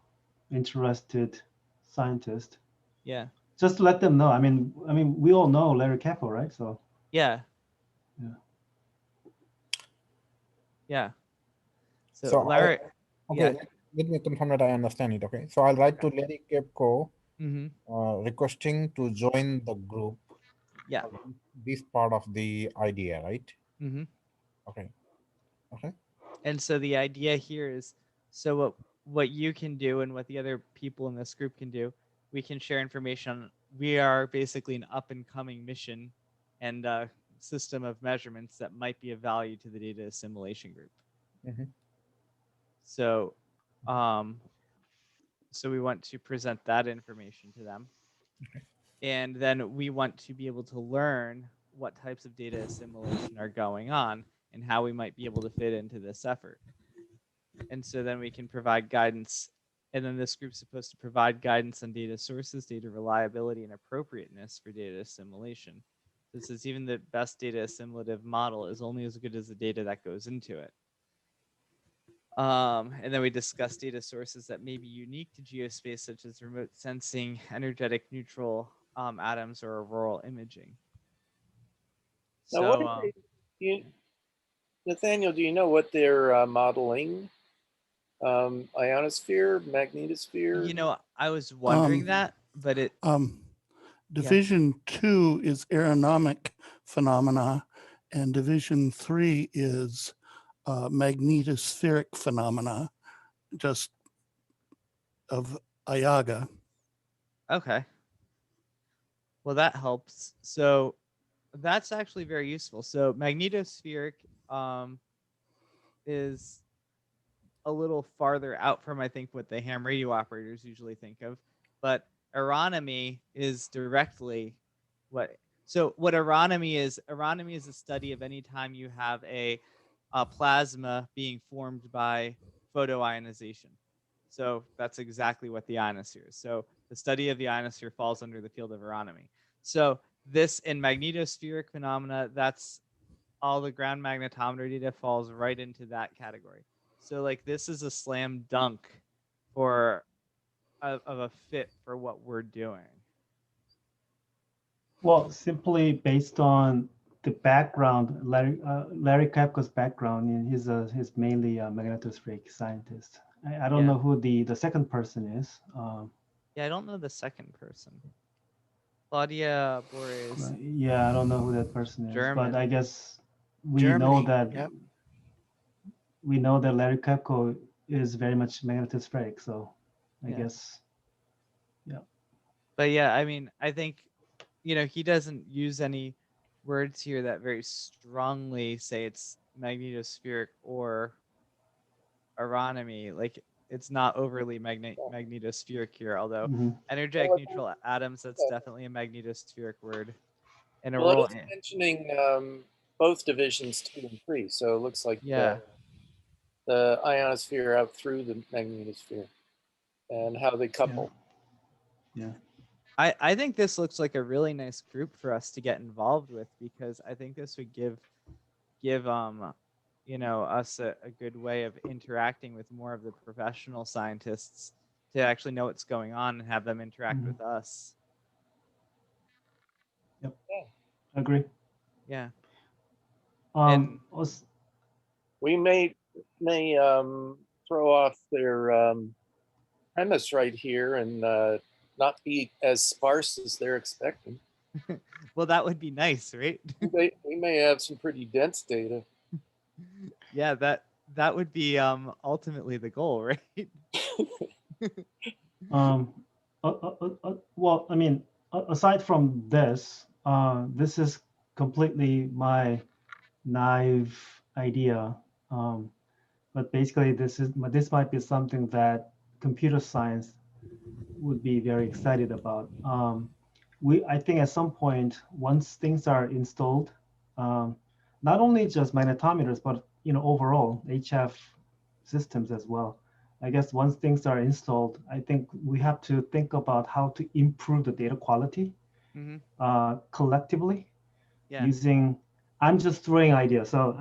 interested scientist. Yeah. Just let them know. I mean, we all know Larry Kepko, right? So Yeah. Yeah. Yeah. So Larry, okay, let me confirm that I understand it. Okay, so I'll write to Larry Kepko, requesting to join the group. Yeah. This part of the idea, right? Mm-hmm. Okay. Okay. And so the idea here is, so what you can do and what the other people in this group can do, we can share information on, we are basically an up and coming mission and system of measurements that might be of value to the data assimilation group. Mhm. So, so we want to present that information to them. And then we want to be able to learn what types of data assimilation are going on and how we might be able to fit into this effort. And so then we can provide guidance. And then this group's supposed to provide guidance on data sources, data reliability, and appropriateness for data assimilation. This is even the best data assimilative model is only as good as the data that goes into it. And then we discuss data sources that may be unique to geospace, such as remote sensing, energetic neutral atoms, or auroral imaging. Now, So, what are Nathaniel, do you know what they're modeling? Ionosphere, magnetosphere? you know, I was wondering that, but it. Division 2 is aeronomic phenomena, and Division 3 is magnetospheric phenomena, just of IAGA. Okay. Well, that helps. So that's actually very useful. So magnetospheric is a little farther out from, I think, what the ham radio operators usually think of. But aeronomy is directly what. So what aeronomy is a study of any time you have a plasma being formed by photoionization. So that's exactly what the ionosphere is. So the study of the ionosphere falls under the field of aeronomy. So this in magnetospheric phenomena, that's all the ground magnetometer data falls right into that category. So like this is a slam dunk for of a fit for what we're doing. Well, simply based on the background, Larry Kapko's background, and he's mainly a magnetospheric scientist. I don't know who the second person is. Yeah, I don't know the second person. Claudia Borges. Yeah, I don't know who that person is, German. but I guess we Germany, know that yep. we know that Larry Kapko is very much magnetospheric. So I guess, yeah. But yeah, I mean, I think, you know, he doesn't use any words here that very strongly say it's magnetospheric or aeronomy. Like it's not overly magnetospheric here, although energetic neutral atoms, that's definitely a magnetospheric word. And Well, it is mentioning both divisions 2 and 3, so it looks like the ionosphere out through the magnetosphere and how they couple. Yeah. I think this looks like a really nice group for us to get involved with, because I think this would give you know, us a good way of interacting with more of the professional scientists to actually know what's going on and have them interact with us. Yep. Agree. Yeah. And we may throw off their premise right here and not be as sparse as they're expecting. Well, that would be nice, right? we may have some pretty dense data. Yeah, that would be ultimately the goal, right? Well, I mean, aside from this, this is completely my naive idea. But basically, this might be something that computer science would be very excited about. I think at some point, once things are installed, not only just magnetometers, but overall HF systems as well. I guess once things are installed, I think we have to think about how to improve the data quality collectively using. I'm just throwing ideas. So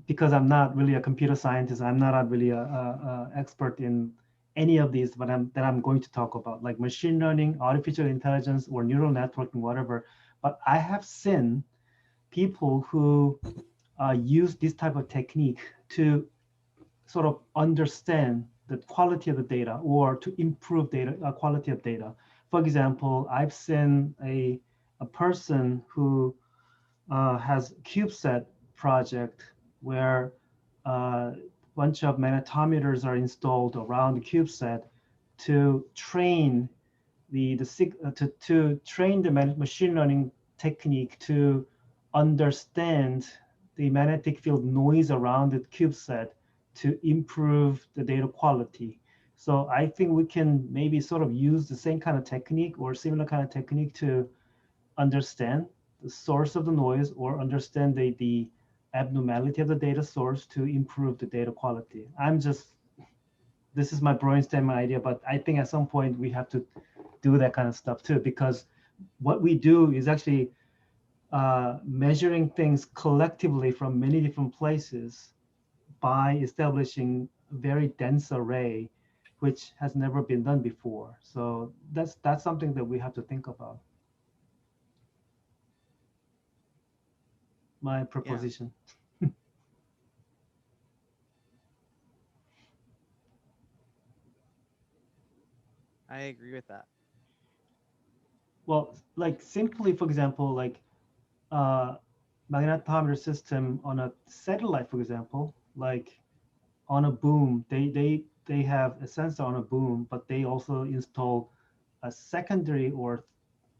because I'm not really a computer scientist, I'm not really a expert in any of these, but that I'm going to talk about, like machine learning, artificial intelligence, or neural networking, whatever. But I have seen people who use this type of technique to sort of understand the quality of the data or to improve data quality of data. For example, I've seen a person who has CubeSat project where bunch of magnetometers are installed around the CubeSat to train to train the machine learning technique to understand the magnetic field noise around the CubeSat to improve the data quality. So I think we can maybe sort of use the same kind of technique or similar kind of technique to understand the source of the noise or understand the abnormality of the data source to improve the data quality. This is my brainstorming idea, but I think at some point we have to do that kind of stuff too, because what we do is actually measuring things collectively from many different places by establishing a very dense array, which has never been done before. So that's something that we have to think about. My proposition. Yeah. I agree with that. Well, like simply, for example, like magnetometer system on a satellite, for example, like on a boom, they have a sensor on a boom, but they also install a secondary, or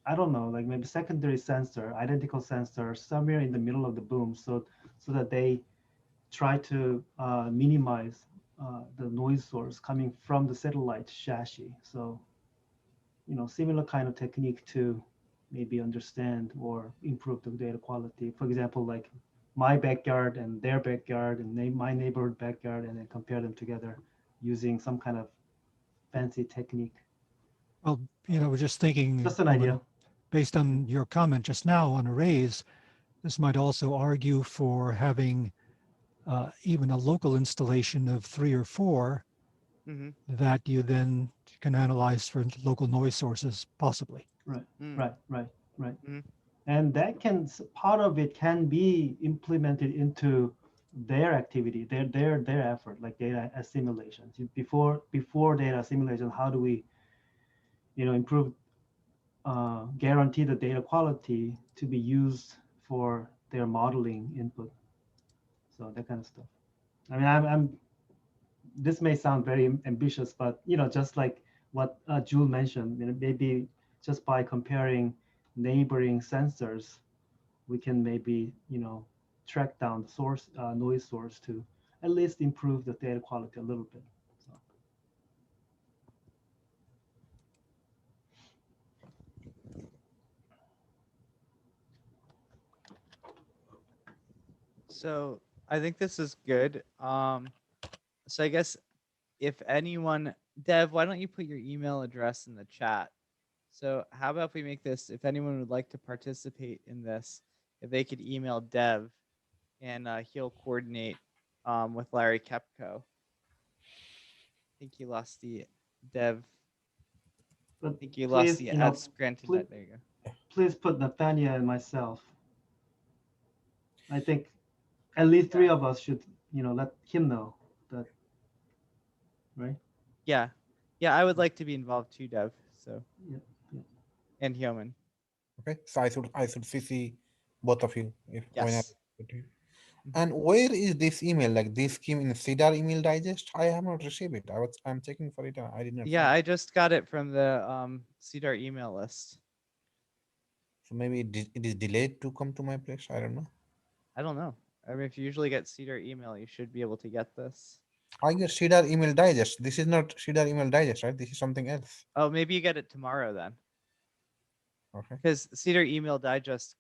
I don't know, like maybe secondary sensor, identical sensor somewhere in the middle of the boom, so that they try to minimize the noise source coming from the satellite chassis. So, similar kind of technique to maybe understand or improve the data quality. For example, like my backyard and their backyard and my neighborhood backyard, and then compare them together using some kind of fancy technique. Well, we're just thinking. Just an idea. Based on your comment just now on arrays, this might also argue for having even a local installation of 3 or 4 that you then can analyze for local noise sources, possibly. Right, right. And that part of it can be implemented into their activity, their effort, like data assimilation. Before data assimilation, how do we, improve, guarantee the data quality to be used for their modeling input? So that kind of stuff. I mean, this may sound very ambitious, but just like what Jules mentioned, maybe just by comparing neighboring sensors, we can maybe track down the source noise source to at least improve the data quality a little bit. So I think this is good. So I guess if anyone, Dev, why don't you put your email address in the chat? So how about if we make this, if anyone would like to participate in this, if they could email Dev, and he'll coordinate with Larry Kepko. I think he lost the Dev. I think you lost the at Scranton. There you go. Please put Nathania and myself. I think at least 3 of us should, let him know that, right? Yeah, I would like to be involved too, Dev. So yeah. And Hyomin. Okay, so I should CC both of you if yes. And where is this email? Like this came in CDR email digest? I have not received it. I'm checking for it and I did not. Yeah, I just got it from the CDR email list. So maybe it is delayed to come to my place. I don't know. I don't know. I mean, if you usually get CDR email, you should be able to get this. I get CDR email digest. This is not CDR email digest, right? This is something else. Oh, maybe you get it tomorrow then. Okay. Because CDR email digest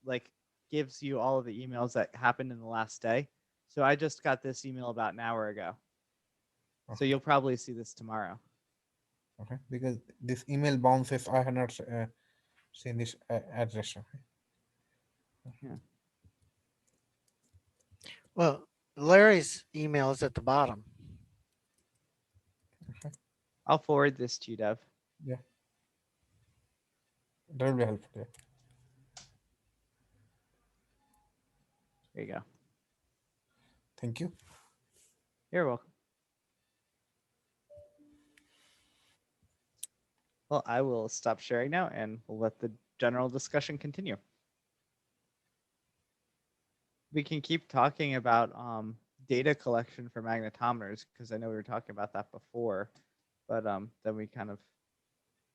gives you all of the emails that happened in the last day. So I just got this email about an hour ago. Okay. So you'll probably see this tomorrow. Okay, because this email bounces. I have not seen this address. Okay. Yeah. Well, Larry's email is at the bottom. Okay. I'll forward this to you, Dev. Yeah. That will be helpful. Yeah. There you go. Thank you. You're welcome. Well, I will stop sharing now and we'll let the general discussion continue. We can keep talking about data collection for magnetometers, because I know we were talking about that before, but then we kind of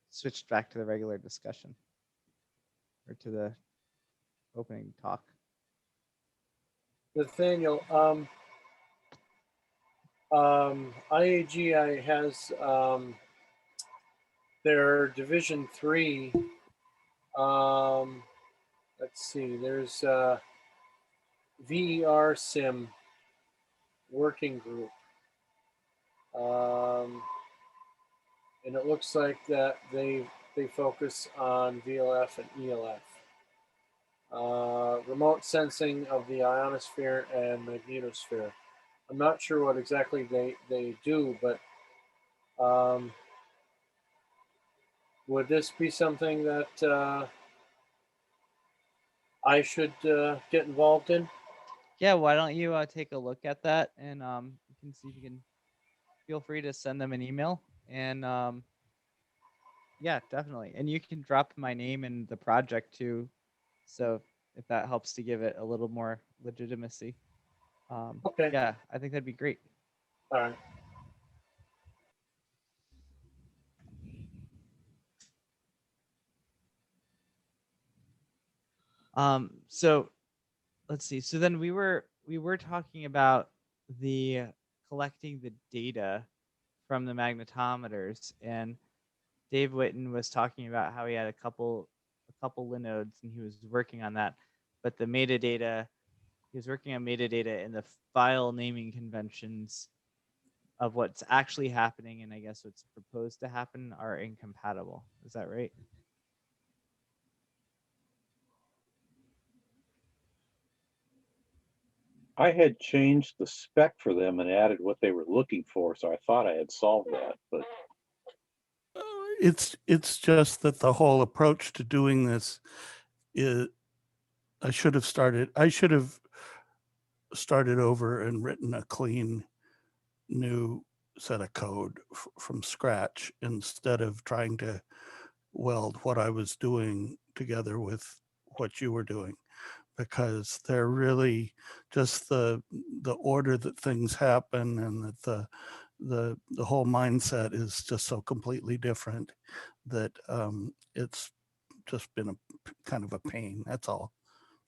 switched back to the regular discussion or to the opening talk. Nathaniel, IAGA has their Division 3. Let's see, there's VER Sim working group. And it looks like that they focus on VLF and ELF. Remote sensing of the ionosphere and magnetosphere. I'm not sure what exactly they do, but would this be something that I should get involved in? Yeah, why don't you take a look at that, and you can see if you can, feel free to send them an email, and yeah, definitely. And you can drop my name in the project too, so if that helps to give it a little more legitimacy. Okay. Yeah, I think that'd be great. All right. So let's see. So then we were talking about the collecting the data from the magnetometers, and Dave Witten was talking about how he had a couple Linodes and he was working on that, but the metadata, he was working on metadata in the file naming conventions of what's actually happening, and I guess what's proposed to happen are incompatible. Is that right? I had changed the spec for them and added what they were looking for, so I thought I had solved that, but It's just that the whole approach to doing this is, I should have started over and written a clean new set of code from scratch instead of trying to weld what I was doing together with what you were doing, because they're really just the order that things happen, and that the whole mindset is just so completely different that it's just been a kind of a pain. That's all.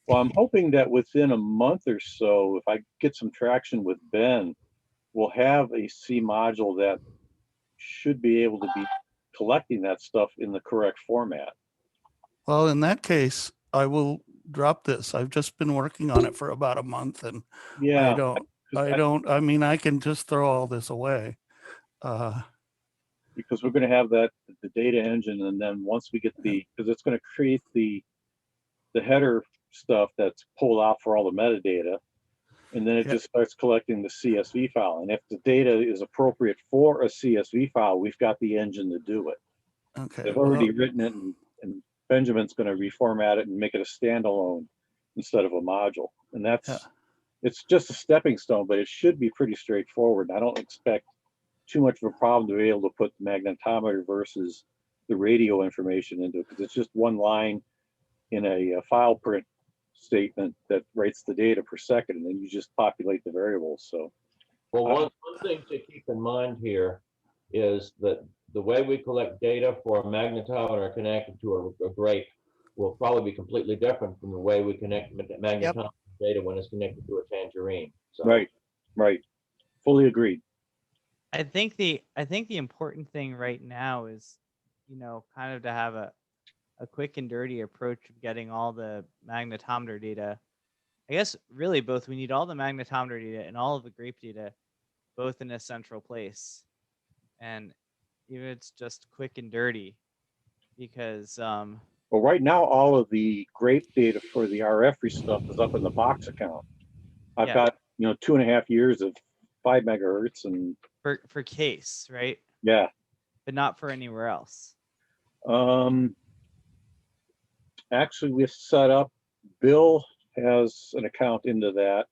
well, I'm hoping that within a month or so, if I get some traction with Ben, we'll have a C module that should be able to be collecting that stuff in the correct format. Well, in that case, I will drop this. I've just been working on it for about a month, and yeah, I mean, I can just throw all this away. Because we're going to have the data engine, and then once we get because it's going to create the header stuff that's pulled out for all the metadata, and then it just starts collecting the CSV file. And if the data is appropriate for a CSV file, we've got the engine to do it. Okay. They've already written it, and Benjamin's going to reformat it and make it a standalone instead of a module. And it's just a stepping stone, but it should be pretty straightforward. I don't expect too much of a problem to be able to put the magnetometer versus the radio information into it, because it's just one line in a file print statement that writes the data per second, and then you just populate the variables. So, well, one thing to keep in mind here is that the way we collect data for a magnetometer connected to a grape will probably be completely different from the way we connect magnetometer data when it's connected to a tangerine. So. Right. Fully agreed. I think the important thing right now is, kind of to have a quick and dirty approach of getting all the magnetometer data. I guess really both. We need all the magnetometer data and all of the grape data, both in a central place. And even if it's just quick and dirty, because well, right now all of the grape data for the RF stuff is up in the box account. I've got 2.5 years of 5 megahertz and for case, right? Yeah, but not for anywhere else. Actually, we've set up. Bill has an account into that,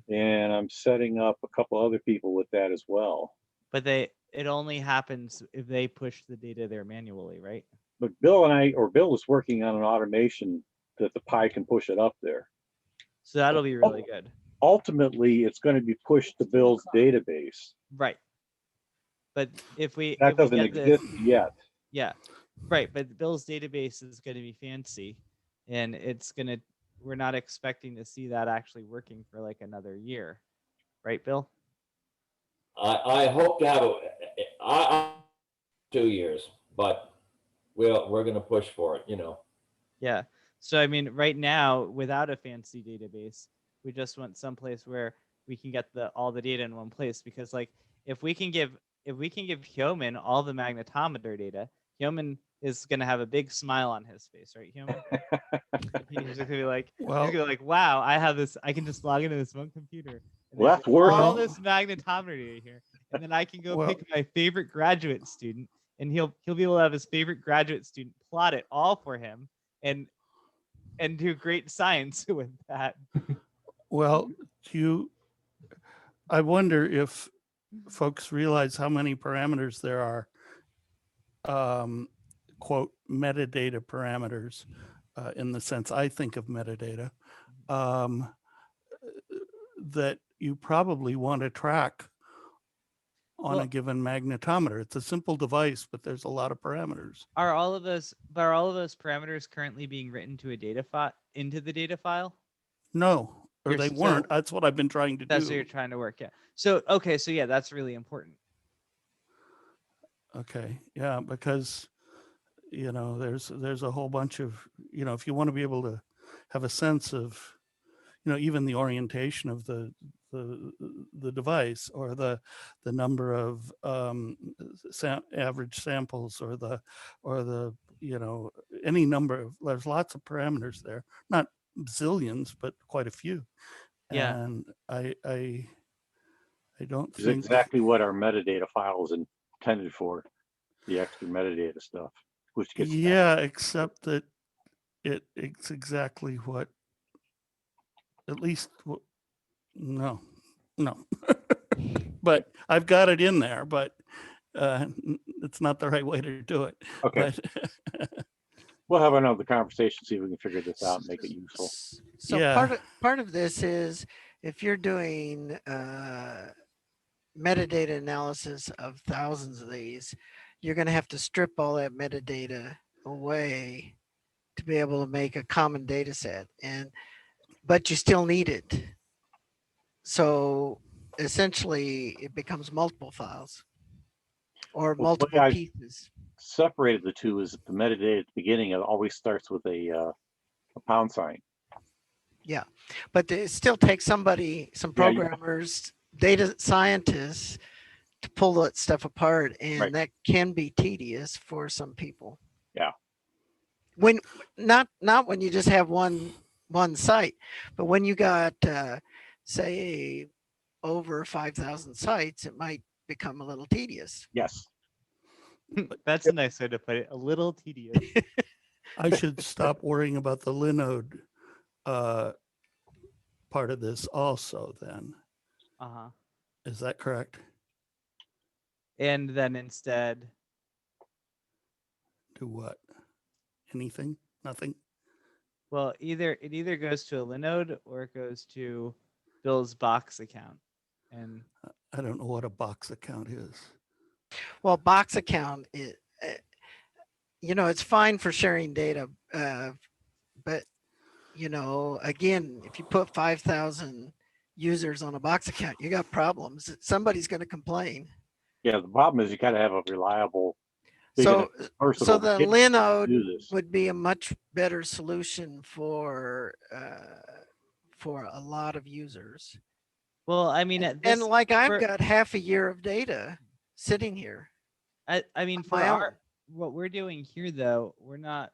and I'm setting up a couple other people with that as well. But it only happens if they push the data there manually, right? But Bill is working on an automation that the Pi can push it up there. So that'll be really good. ultimately it's going to be pushed to Bill's database. Right. But if we That if we doesn't get the exist yet. yeah, right. But Bill's database is going to be fancy, and it's gonna. We're not expecting to see that actually working for like another year, right, Bill? I hope to have I 2 years, but we're going to push for it, you know. Yeah. So I mean, right now, without a fancy database, we just want someplace where we can get all the data in one place. Because like, if we can give Hyomin all the magnetometer data, Hyomin is gonna have a big smile on his face, right, Hyomin? He's just gonna be like, wow, I have this. I can just log into this one computer. And Well, there's that's worth all it. this magnetometer data here, and then I can go Well- pick my favorite graduate student, and he'll be able to have his favorite graduate student plot it all for him, and do great science with that. Well, I wonder if folks realize how many parameters there are, quote, metadata parameters, in the sense I think of metadata, that you probably want to track on a given magnetometer. It's a simple device, but there's a lot of parameters. Are all of those parameters currently being written to a data file into the data file? No, or You're they so- weren't. That's what I've been trying to That's do. what you're trying to work. Yeah. So okay. So yeah, that's really important. Okay, yeah, because there's a whole bunch of, if you want to be able to have a sense of, even the orientation of the device, or the number of average samples, or the any number of, there's lots of parameters there, not zillions, but quite a few. Yeah. And I don't It's think exactly what our metadata file is intended for, the extra metadata stuff, which gets yeah, except that it's exactly what, at least, no, but I've got it in there, but it's not the right way to do it. Okay. But, we'll have another conversation, see if we can figure this out and make it useful. So Yeah. part of this is, if you're doing metadata analysis of thousands of these, you're going to have to strip all that metadata away to be able to make a common data set, but you still need it. So essentially it becomes multiple files or Well, the way multiple I pieces. separated the two is that the metadata at the beginning, it always starts with a pound sign. Yeah, but it still takes some programmers, data scientists, to pull that stuff apart, and that can be tedious for some people. Yeah. When not when you just have one site, but when you got say over 5,000 sites, it might become a little tedious. Yes. That's a nice way to put it. A little tedious. I should stop worrying about the Linode part of this also then. Uh-huh. Is that correct? And then instead do what? Anything? Nothing? Well, it either goes to a Linode or it goes to Bill's box account. And I don't know what a box account is. Well, box account is, it's fine for sharing data, but again, if you put 5,000 users on a box account, you got problems. Somebody's going to complain. Yeah, the problem is you got to have a reliable. So the Linode would be a much better solution for a lot of users. Well, I mean, and like I've got half a year of data sitting here. I mean, for what we're doing here, though, we're not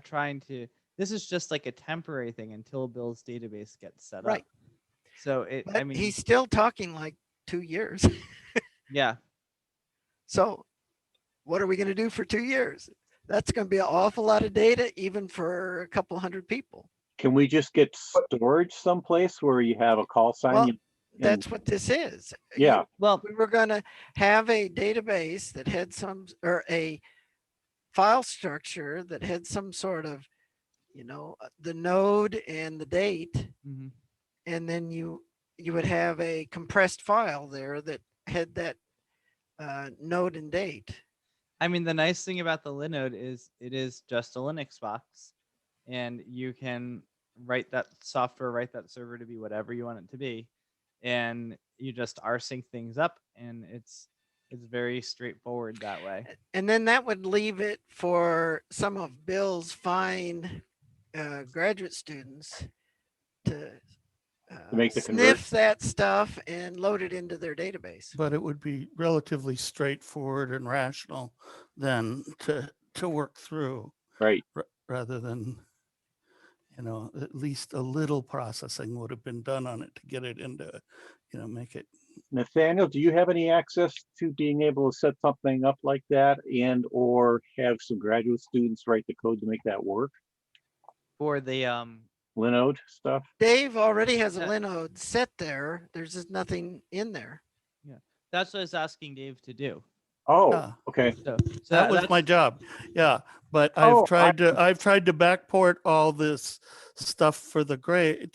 trying to. This is just like a temporary thing until Bill's database gets set up. So I mean, he's still talking like 2 years. Yeah. So what are we going to do for 2 years? That's going to be an awful lot of data, even for a couple hundred people. Can we just get storage someplace where you have a call sign? Well, that's what this is. Yeah. Well, we were going to have a database that had or a file structure that had some sort of, the node and the date. Mm-hmm. and then you would have a compressed file there that had that node and date. I mean, the nice thing about the Linode is it is just a Linux box, and you can write that software, write that server to be whatever you want it to be, and you just rsync things up, and it's very straightforward that way. And then that would leave it for some of Bill's fine graduate students to make the sniff that stuff and load it into their database. But it would be relatively straightforward and rational then to work through. Right. Rather than, at least a little processing would have been done on it to get it into, make it. Nathaniel, do you have any access to being able to set something up like that and or have some graduate students write the code to make that work? For the Linode stuff? Dave already has a Linode set there. There's just nothing in there. Yeah, that's what I was asking Dave to do. Oh, okay. So that was my job. Yeah, but I've tried to backport all this stuff for the grape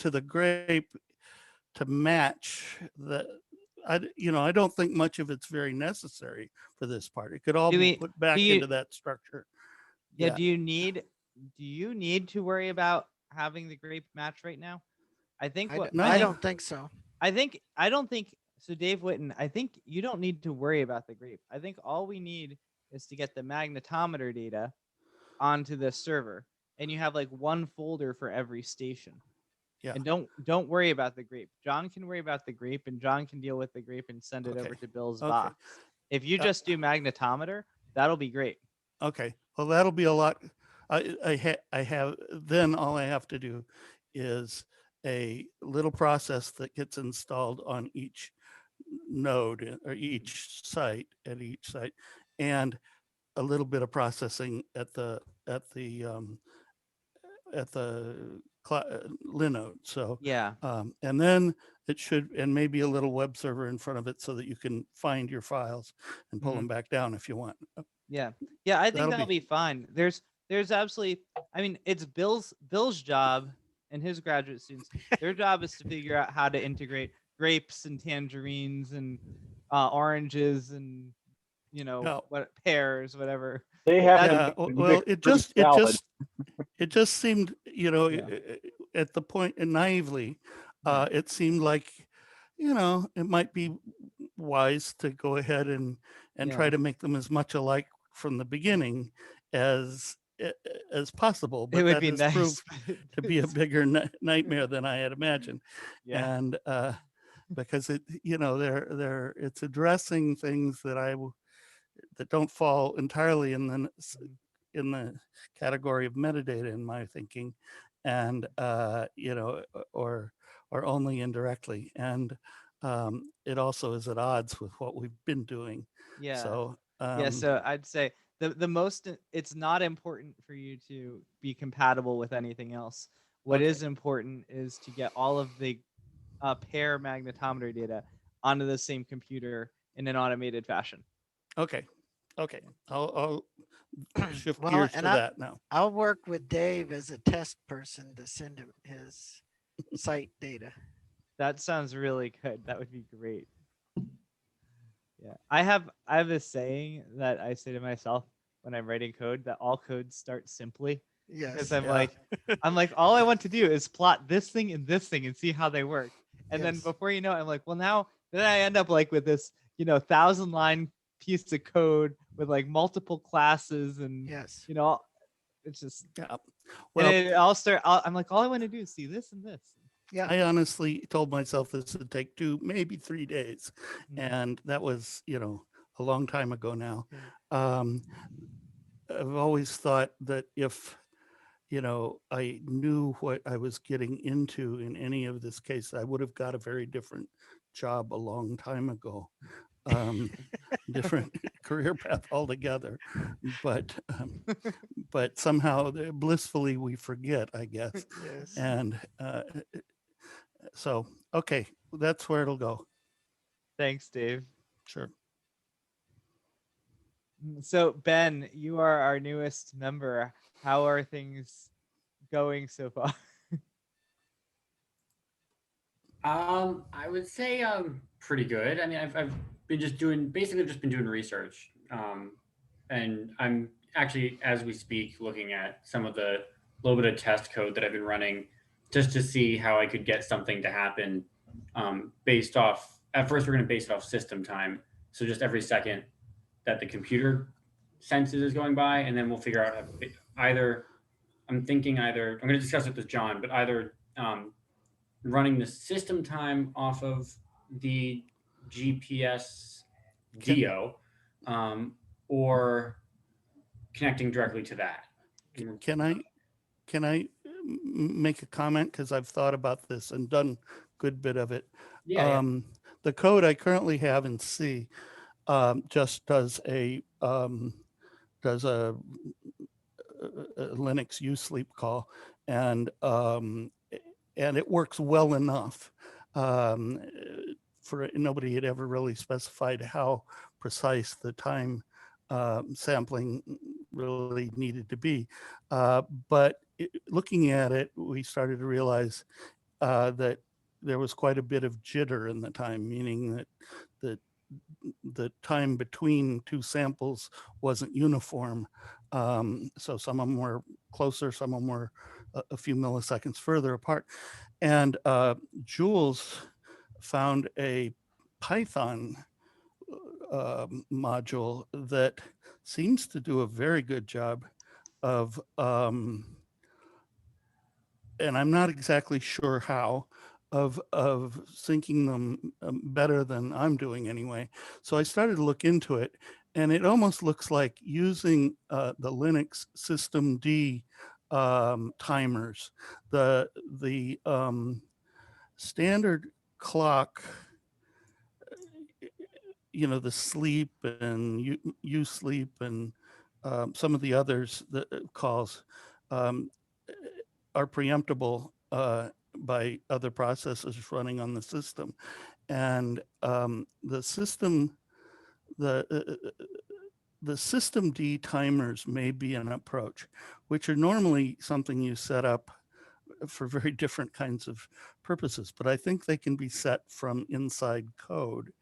to match the. I don't think much of it's very necessary for this part. It could all be put back into that structure. Yeah. Do you need to worry about having the grape match right now? I think I don't think so. I don't think so, Dave Witten. I think you don't need to worry about the grape. I think all we need is to get the magnetometer data onto the server, and you have like one folder for every station. Yeah. And don't worry about the grape. John can worry about the grape, and John can deal with the grape and send it over to Bill's box. If you just do magnetometer, that'll be great. Okay. Well, that'll be a lot. I have then all I have to do is a little process that gets installed on each node or each site and a little bit of processing at the Linode. So yeah, and then it should, and maybe a little web server in front of it so that you can find your files and pull them back down if you want. Yeah, I think that'll be fine. There's absolutely, I mean, it's Bill's job and his graduate students. Their job is to figure out how to integrate grapes and tangerines and oranges and what pears, whatever. They have well, it just seemed, at the point, and naively, it seemed like, it might be wise to go ahead and try to make them as much alike from the beginning as possible. But it would that be has nice proved to be a bigger nightmare than I had imagined. Yeah. And because it's addressing things that don't fall entirely in the category of metadata in my thinking, and or only indirectly, and it also is at odds with what we've been doing. Yeah. So so I'd say the most, it's not important for you to be compatible with anything else. What is important is to get all of the pair magnetometer data onto the same computer in an automated fashion. Okay. I'll shift gears to that now. I'll work with Dave as a test person to send him his site data. That sounds really good. That would be great. Yeah, I have this saying that I say to myself when I'm writing code, that all code starts simply. Yes. Because I'm like, all I want to do is plot this thing and this thing and see how they work. And then before you know it, I'm like, well, now then I end up like with this, 1,000-line piece of code with like multiple classes and it's just Well, and it all I'm like, all I want to do is see this and this. Yeah. I honestly told myself this would take 2, maybe 3 days. And that was, a long time ago now. I've always thought that if, I knew what I was getting into in any of this case, I would have got a very different job a long time ago. Different career path altogether. But somehow blissfully we forget, I guess. Yes. And so, okay, that's where it'll go. Thanks, Dave. Sure. So Ben, you are our newest member. How are things going so far? I would say pretty good. I mean, I've been just doing basically just been doing research, and I'm actually as we speak looking at some of the little bit of test code that I've been running just to see how I could get something to happen based off. At first, we're going to base it off system time, so just every second that the computer senses is going by, and then we'll figure out either. I'm thinking either I'm going to discuss it with John, but either running the system time off of the GPS DO or connecting directly to that. Can I make a comment? Because I've thought about this and done a good bit of it. Yeah, The code I currently have in C just does a Linux usleep call, and it works well enough. For nobody had ever really specified how precise the time sampling really needed to be. But looking at it, we started to realize that there was quite a bit of jitter in the time, meaning that the time between two samples wasn't uniform. So some of them were closer, some of them were a few milliseconds further apart. And Jules found a Python module that seems to do a very good job of, and I'm not exactly sure how, of syncing them better than I'm doing anyway. So I started to look into it, and it almost looks like using the Linux systemd timers. The standard clock, the sleep and you sleep and some of the others that calls are preemptible by other processes running on the system. And the systemd timers may be an approach, which are normally something you set up for very different kinds of purposes, but I think they can be set from inside code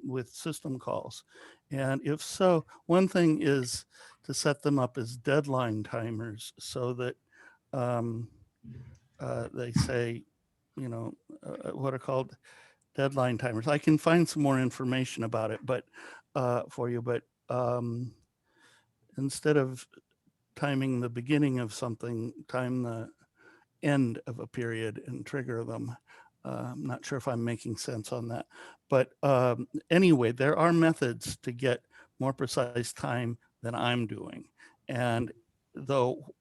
with system calls. And if so, one thing is to set them up as deadline timers so that they say, what are called deadline timers. I can find some more information about it, but for you, but instead of timing the beginning of something, time the end of a period and trigger them. I'm not sure if I'm making sense on that, but anyway, there are methods to get more precise time than I'm doing. And though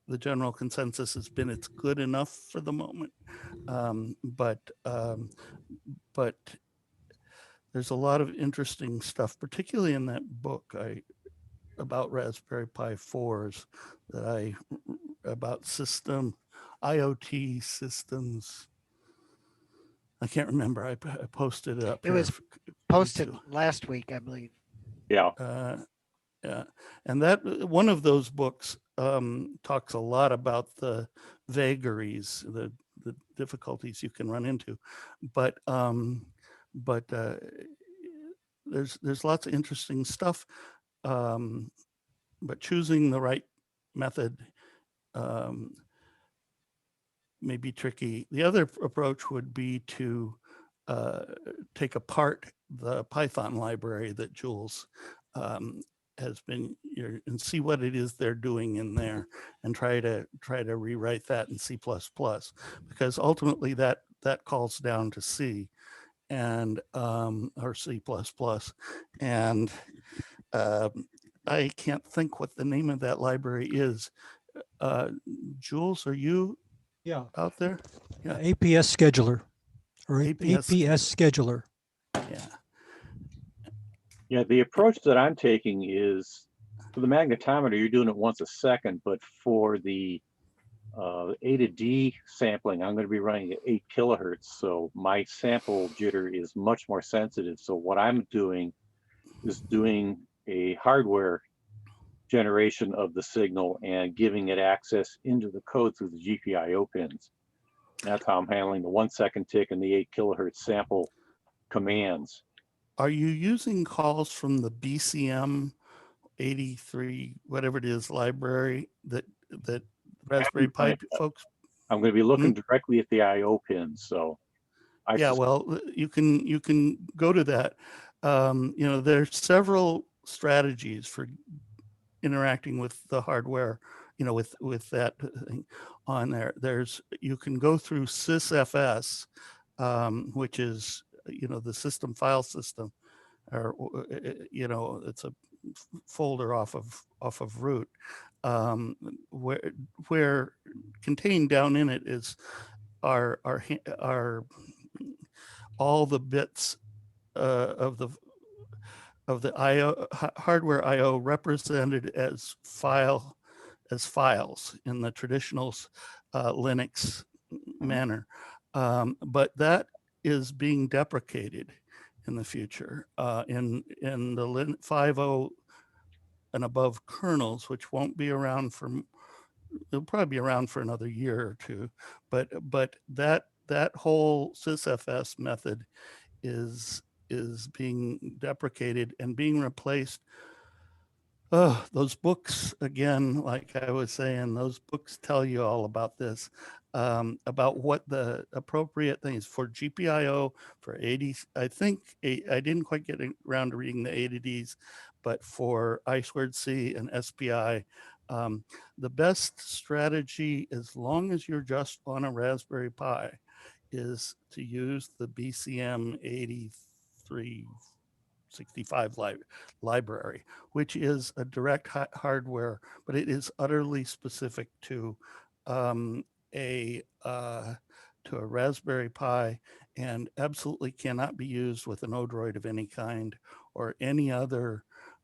the general consensus has been it's good enough for the moment, but there's a lot of interesting stuff, particularly in that book about Raspberry Pi 4s about system IoT systems. I can't remember. I posted it up. It was posted last week, I believe. Yeah. Yeah. And that one of those books talks a lot about the vagaries, the difficulties you can run into. But there's lots of interesting stuff. But choosing the right method may be tricky. The other approach would be to take apart the Python library that Jules has been and see what it is they're doing in there and try to rewrite that in C++, because ultimately that calls down to C and or C++. And I can't think what the name of that library is. Jules, are you out there? Yeah. APS scheduler or APS scheduler. Yeah. Yeah, the approach that I'm taking is for the magnetometer, you're doing it once a second, but for the A to D sampling, I'm going to be running at 8 kilohertz. So my sample jitter is much more sensitive. So what I'm doing is doing a hardware generation of the signal and giving it access into the code through the GPIO pins. That's how I'm handling the 1 second tick and the 8 kilohertz sample commands. Are you using calls from the BCM 83, whatever it is, library that Raspberry Pi folks? I'm going to be looking directly at the I/O pins, so Yeah, well, you can go to that. You know, there's several strategies for interacting with the hardware, you know, with that thing on there. You can go through Sysfs, which is, you know, the system file system, or you know, it's a folder off of root, where contained down in it is are all the bits of the IO hardware IO represented as files in the traditional Linux manner, but that is being deprecated in the future in the 5.0 and above kernels, which won't be around for, it'll probably be around for another year or two, but that whole Sysfs method is being deprecated and being replaced. Those books, again, like I was saying, those books tell you all about this, about what the appropriate things for GPIO, for 80. I think I didn't quite get around to reading the attendees, but for I2C and SPI, the best strategy, as long as you're just on a Raspberry Pi, is to use the BCM 8365 library, which is a direct hardware, but it is utterly specific to a Raspberry Pi, and absolutely cannot be used with an Odroid of any kind or any other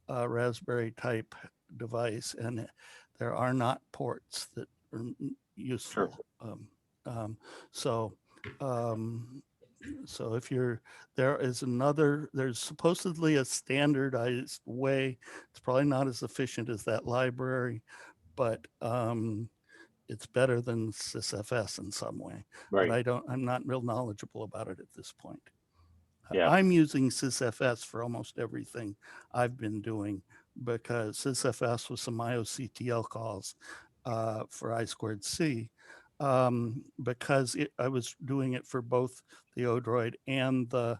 Raspberry type device, and there are not ports that are useful. So if there's supposedly a standardized way. It's probably not as efficient as that library, but it's better than Sysfs in some way. Right. But I'm not real knowledgeable about it at this point. Yeah. I'm using Sysfs for almost everything I've been doing, because Sysfs with some IOCTL calls for I2C, because I was doing it for both the Odroid and the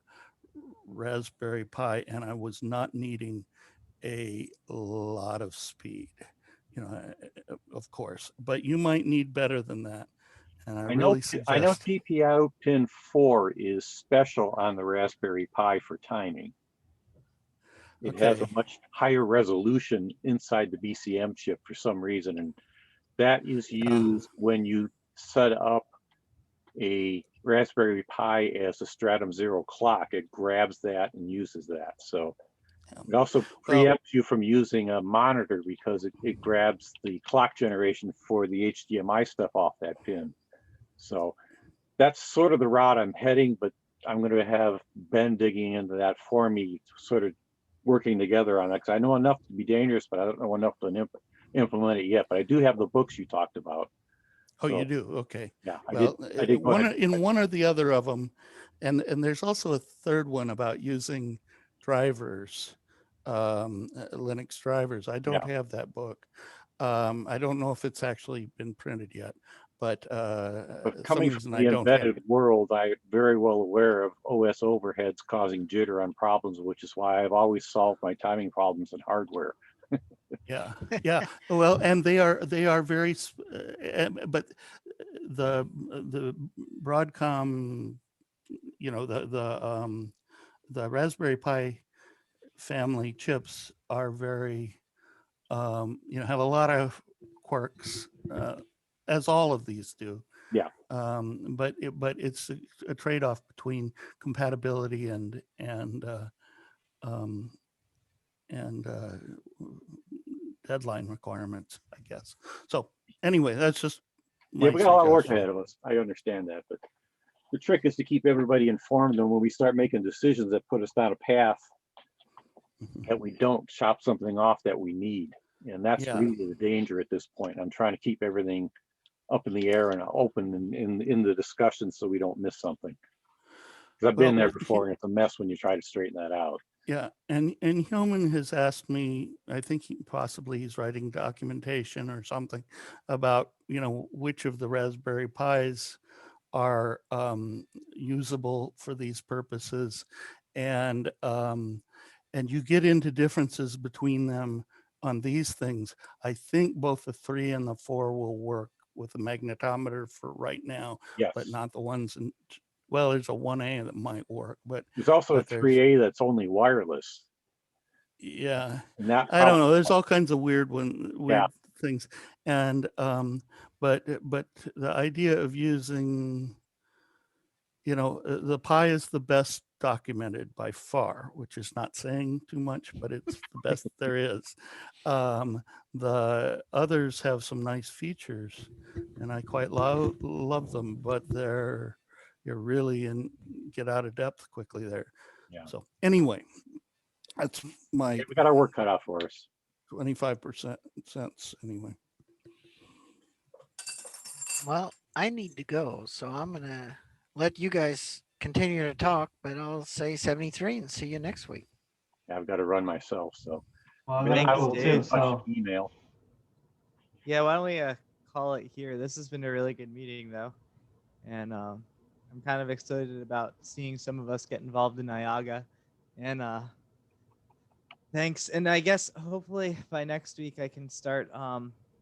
Raspberry Pi, and I was not needing a lot of speed, you know, of course, but you might need better than that. And I know really suggest. I know TPIO pin 4 is special on the Raspberry Pi for timing. It has a much higher resolution inside the BCM chip for some reason, and that is used when you set up a Raspberry Pi as a Stratum 0 clock. It grabs that and uses that. So it also preempts you from using a monitor, because it grabs the clock generation for the HDMI stuff off that pin. So that's sort of the route I'm heading, but I'm going to have Ben digging into that for me, sort of working together on it, because I know enough to be dangerous, but I don't know enough to implement it yet. But I do have the books you talked about. Oh, you do? Okay. Yeah, well, I did one or the other of them, and there's also a third one about using drivers, Linux drivers. I don't have that book. I don't know if it's actually been printed yet, but coming from the embedded world, I'm very well aware of OS overheads causing jitter on problems, which is why I've always solved my timing problems in hardware. Yeah. Well, and they are very, but the Broadcom, you know, the Raspberry Pi family chips are very, you know, have a lot of quirks, as all of these do. Yeah. But it's a trade-off between compatibility and deadline requirements, I guess. So anyway, that's just we got a lot of work ahead of us. I understand that, but the trick is to keep everybody informed, and when we start making decisions that put us down a path, that we don't chop something off that we need. And that's really the danger at this point. I'm trying to keep everything up in the air and open in the discussion so we don't miss something. Because I've been there before, and it's a mess when you try to straighten that out. Yeah, and Hillman has asked me, I think possibly he's writing documentation or something about, which of the Raspberry Pis are usable for these purposes, and you get into differences between them on these things. I think both the 3 and the 4 will work with the magnetometer for right now, yes, but not the ones in. Well, there's a 1A that might work, but there's also a 3A that's only wireless. Yeah, I don't know. There's all kinds of weird Yeah. things, and but the idea of using, the Pi is the best documented by far, which is not saying too much, but it's the best there is. The others have some nice features, and I quite love them, but you're really get out of depth quickly there. Yeah. So anyway, that's my. We got our work cut out for us. 25% cents anyway. Well, I need to go, so I'm gonna let you guys continue to talk, but I'll say 73 and see you next week. Yeah, I've got to run myself, so. Well, Thanks, Dave. Email. Yeah, why don't we call it here? This has been a really good meeting, though, and I'm kind of excited about seeing some of us get involved in IAGA, and thanks. And I guess hopefully by next week I can start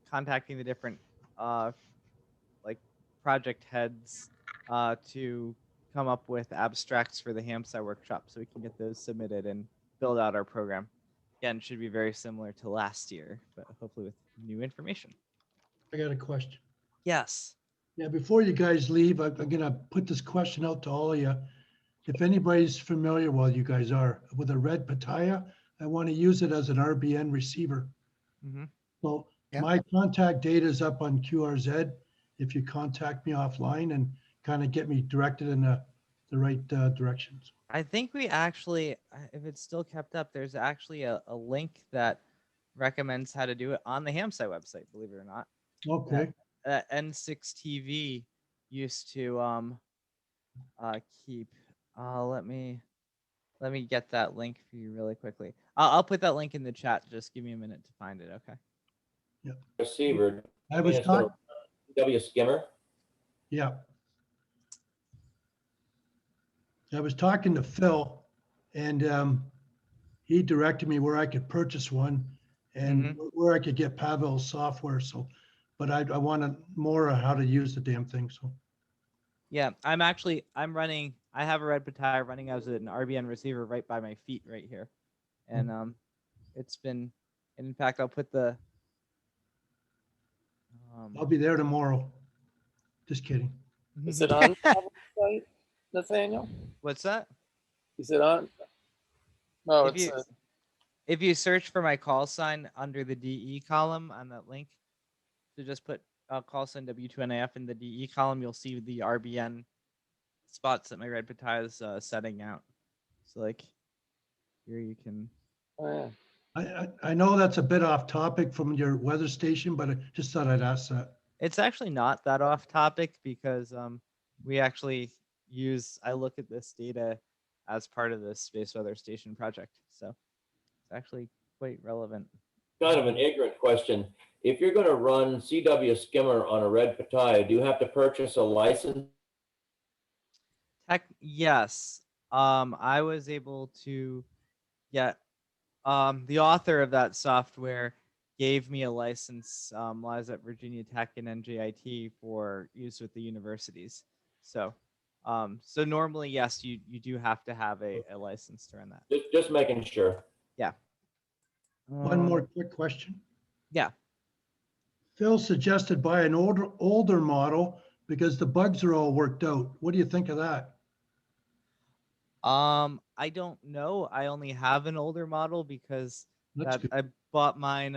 contacting the different like project heads to come up with abstracts for the HAMSI workshop so we can get those submitted and build out our program. Again, it should be very similar to last year, but hopefully with new information. I got a question. Yes. Yeah, before you guys leave, I'm gonna put this question out to all of you. If anybody's familiar, well, you guys are, with a red Pataya, I want to use it as an RBN receiver. Mm-hmm. So my contact data is up on QRZ. If you contact me offline and kind of get me directed in the right directions. I think we actually, if it's still kept up, there's actually a link that recommends how to do it on the HAMSI website, believe it or not. Okay. N6TV used to keep. Let me get that link for you really quickly. I'll put that link in the chat. Just give me a minute to find it. Okay. Yeah. Receiver. I was talking. W skimmer. Yeah. I was talking to Phil, and he directed me where I could purchase one and where I could get Pavel's software. So, but I wanted more of how to use the damn thing. So. Yeah, I'm running. I have a red Pataya running as an RBN receiver right by my feet right here, and it's been. And in fact, I'll put the. I'll be there tomorrow. Just kidding. Is it on the site, Nathaniel? What's that? Is it on? No, if you search for my call sign under the DE column on that link, so just put call sign W2NAF in the DE column, you'll see the RBN spots that my red Pataya is setting out. So like here you can. Oh, yeah. I know that's a bit off topic from your weather station, but I just thought I'd ask that. It's actually not that off topic because we actually I look at this data as part of the Space Weather Station project. So it's actually quite relevant. Kind of an ignorant question. If you're going to run CW skimmer on a red Pataya, do you have to purchase a license? Yes. I was able to get the author of that software gave me a license while I was at Virginia Tech and NJIT for use with the universities. So so normally, yes, you do have to have a license to run that. Just making sure. Yeah. One more quick question. Yeah. Phil suggested buy an older model because the bugs are all worked out. What do you think of that? I don't know. I only have an older model because I bought mine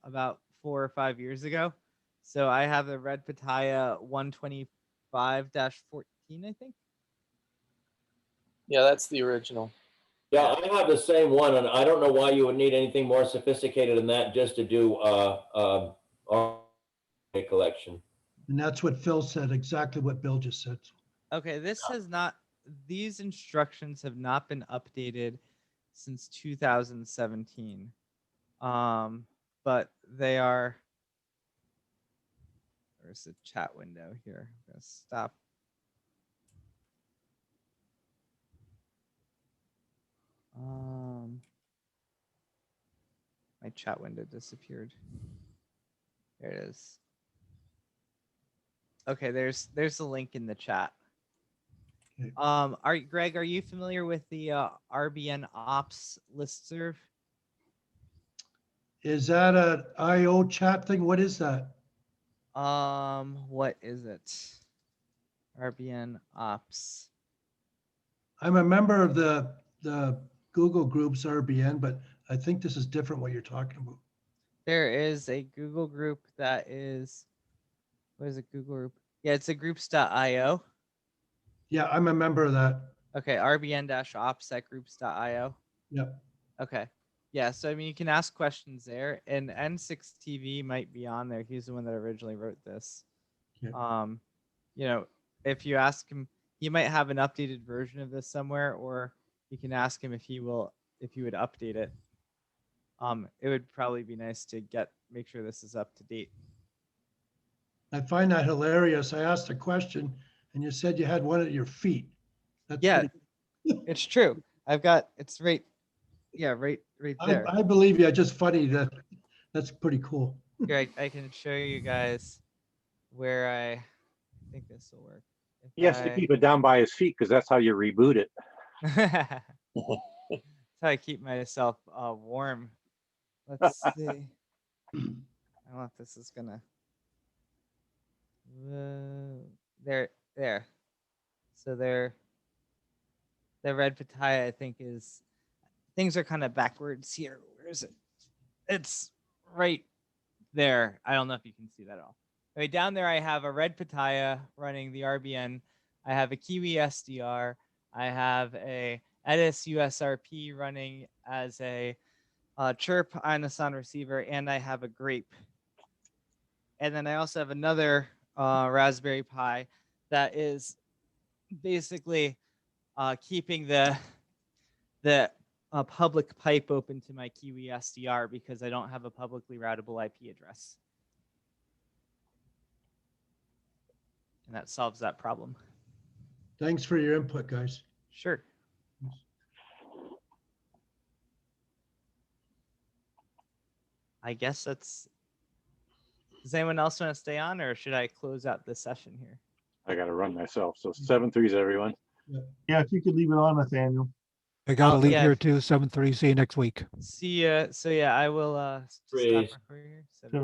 about 4 or 5 years ago. So I have the red Pataya 125-14, I think. Yeah, that's the original. Yeah, I have the same one, and I don't know why you would need anything more sophisticated than that just to do RNA collection. And that's what Phil said, exactly what Bill just said. Okay, this has not, these instructions have not been updated since 2017. But they are, there's a chat window here. I'm gonna stop. My chat window disappeared. There it is. Okay, there's the link in the chat. Okay. Greg, are you familiar with the RBN ops listserv? Is that a IO chat thing? What is that? What is it? RBN ops. I'm a member of the Google Groups RBN, but I think this is different what you're talking about. There is a Google group that is, what is a Google group? Yeah, it's a groups.io. Yeah, I'm a member of that. Okay, rbn-ops at groups.io. Yep. Okay. Yeah, so I mean, you can ask questions there, and N6TV might be on there. He's the one that originally wrote this. Yeah. You know, if you ask him, he might have an updated version of this somewhere, or you can ask him if he would update it. It would probably be nice to make sure this is up to date. I find that hilarious. I asked a question and you said you had one at your feet. That's Yeah, pretty... it's true. It's right. Yeah, right there. I believe you. Just funny. That's pretty cool. Here, I can show you guys where I think this will work. He has to keep it down by his feet because that's how you reboot it. That's how I keep myself warm. Let's see. I don't know if this is gonna. There. So the red pitaya, I think, is, things are kind of backwards here. Where is it? It's right there. I don't know if you can see that at all. Okay, down there I have a red pitaya running the RBN. I have a Kiwi SDR. I have a Edis USRP running as a chirp Inoson receiver, and I have a grape. And then I also have another Raspberry Pi that is basically keeping the public pipe open to my Kiwi SDR because I don't have a publicly routable IP address. And that solves that problem. Thanks for your input, guys. Sure. I guess that's, does anyone else want to stay on, or should I close out this session here? I got to run myself. So 7-3s, everyone. Yeah, if you could leave it on, Nathaniel. I got to leave yeah. here too. 7-3. See you next week. See ya. So yeah, I will just stop Please. recording here.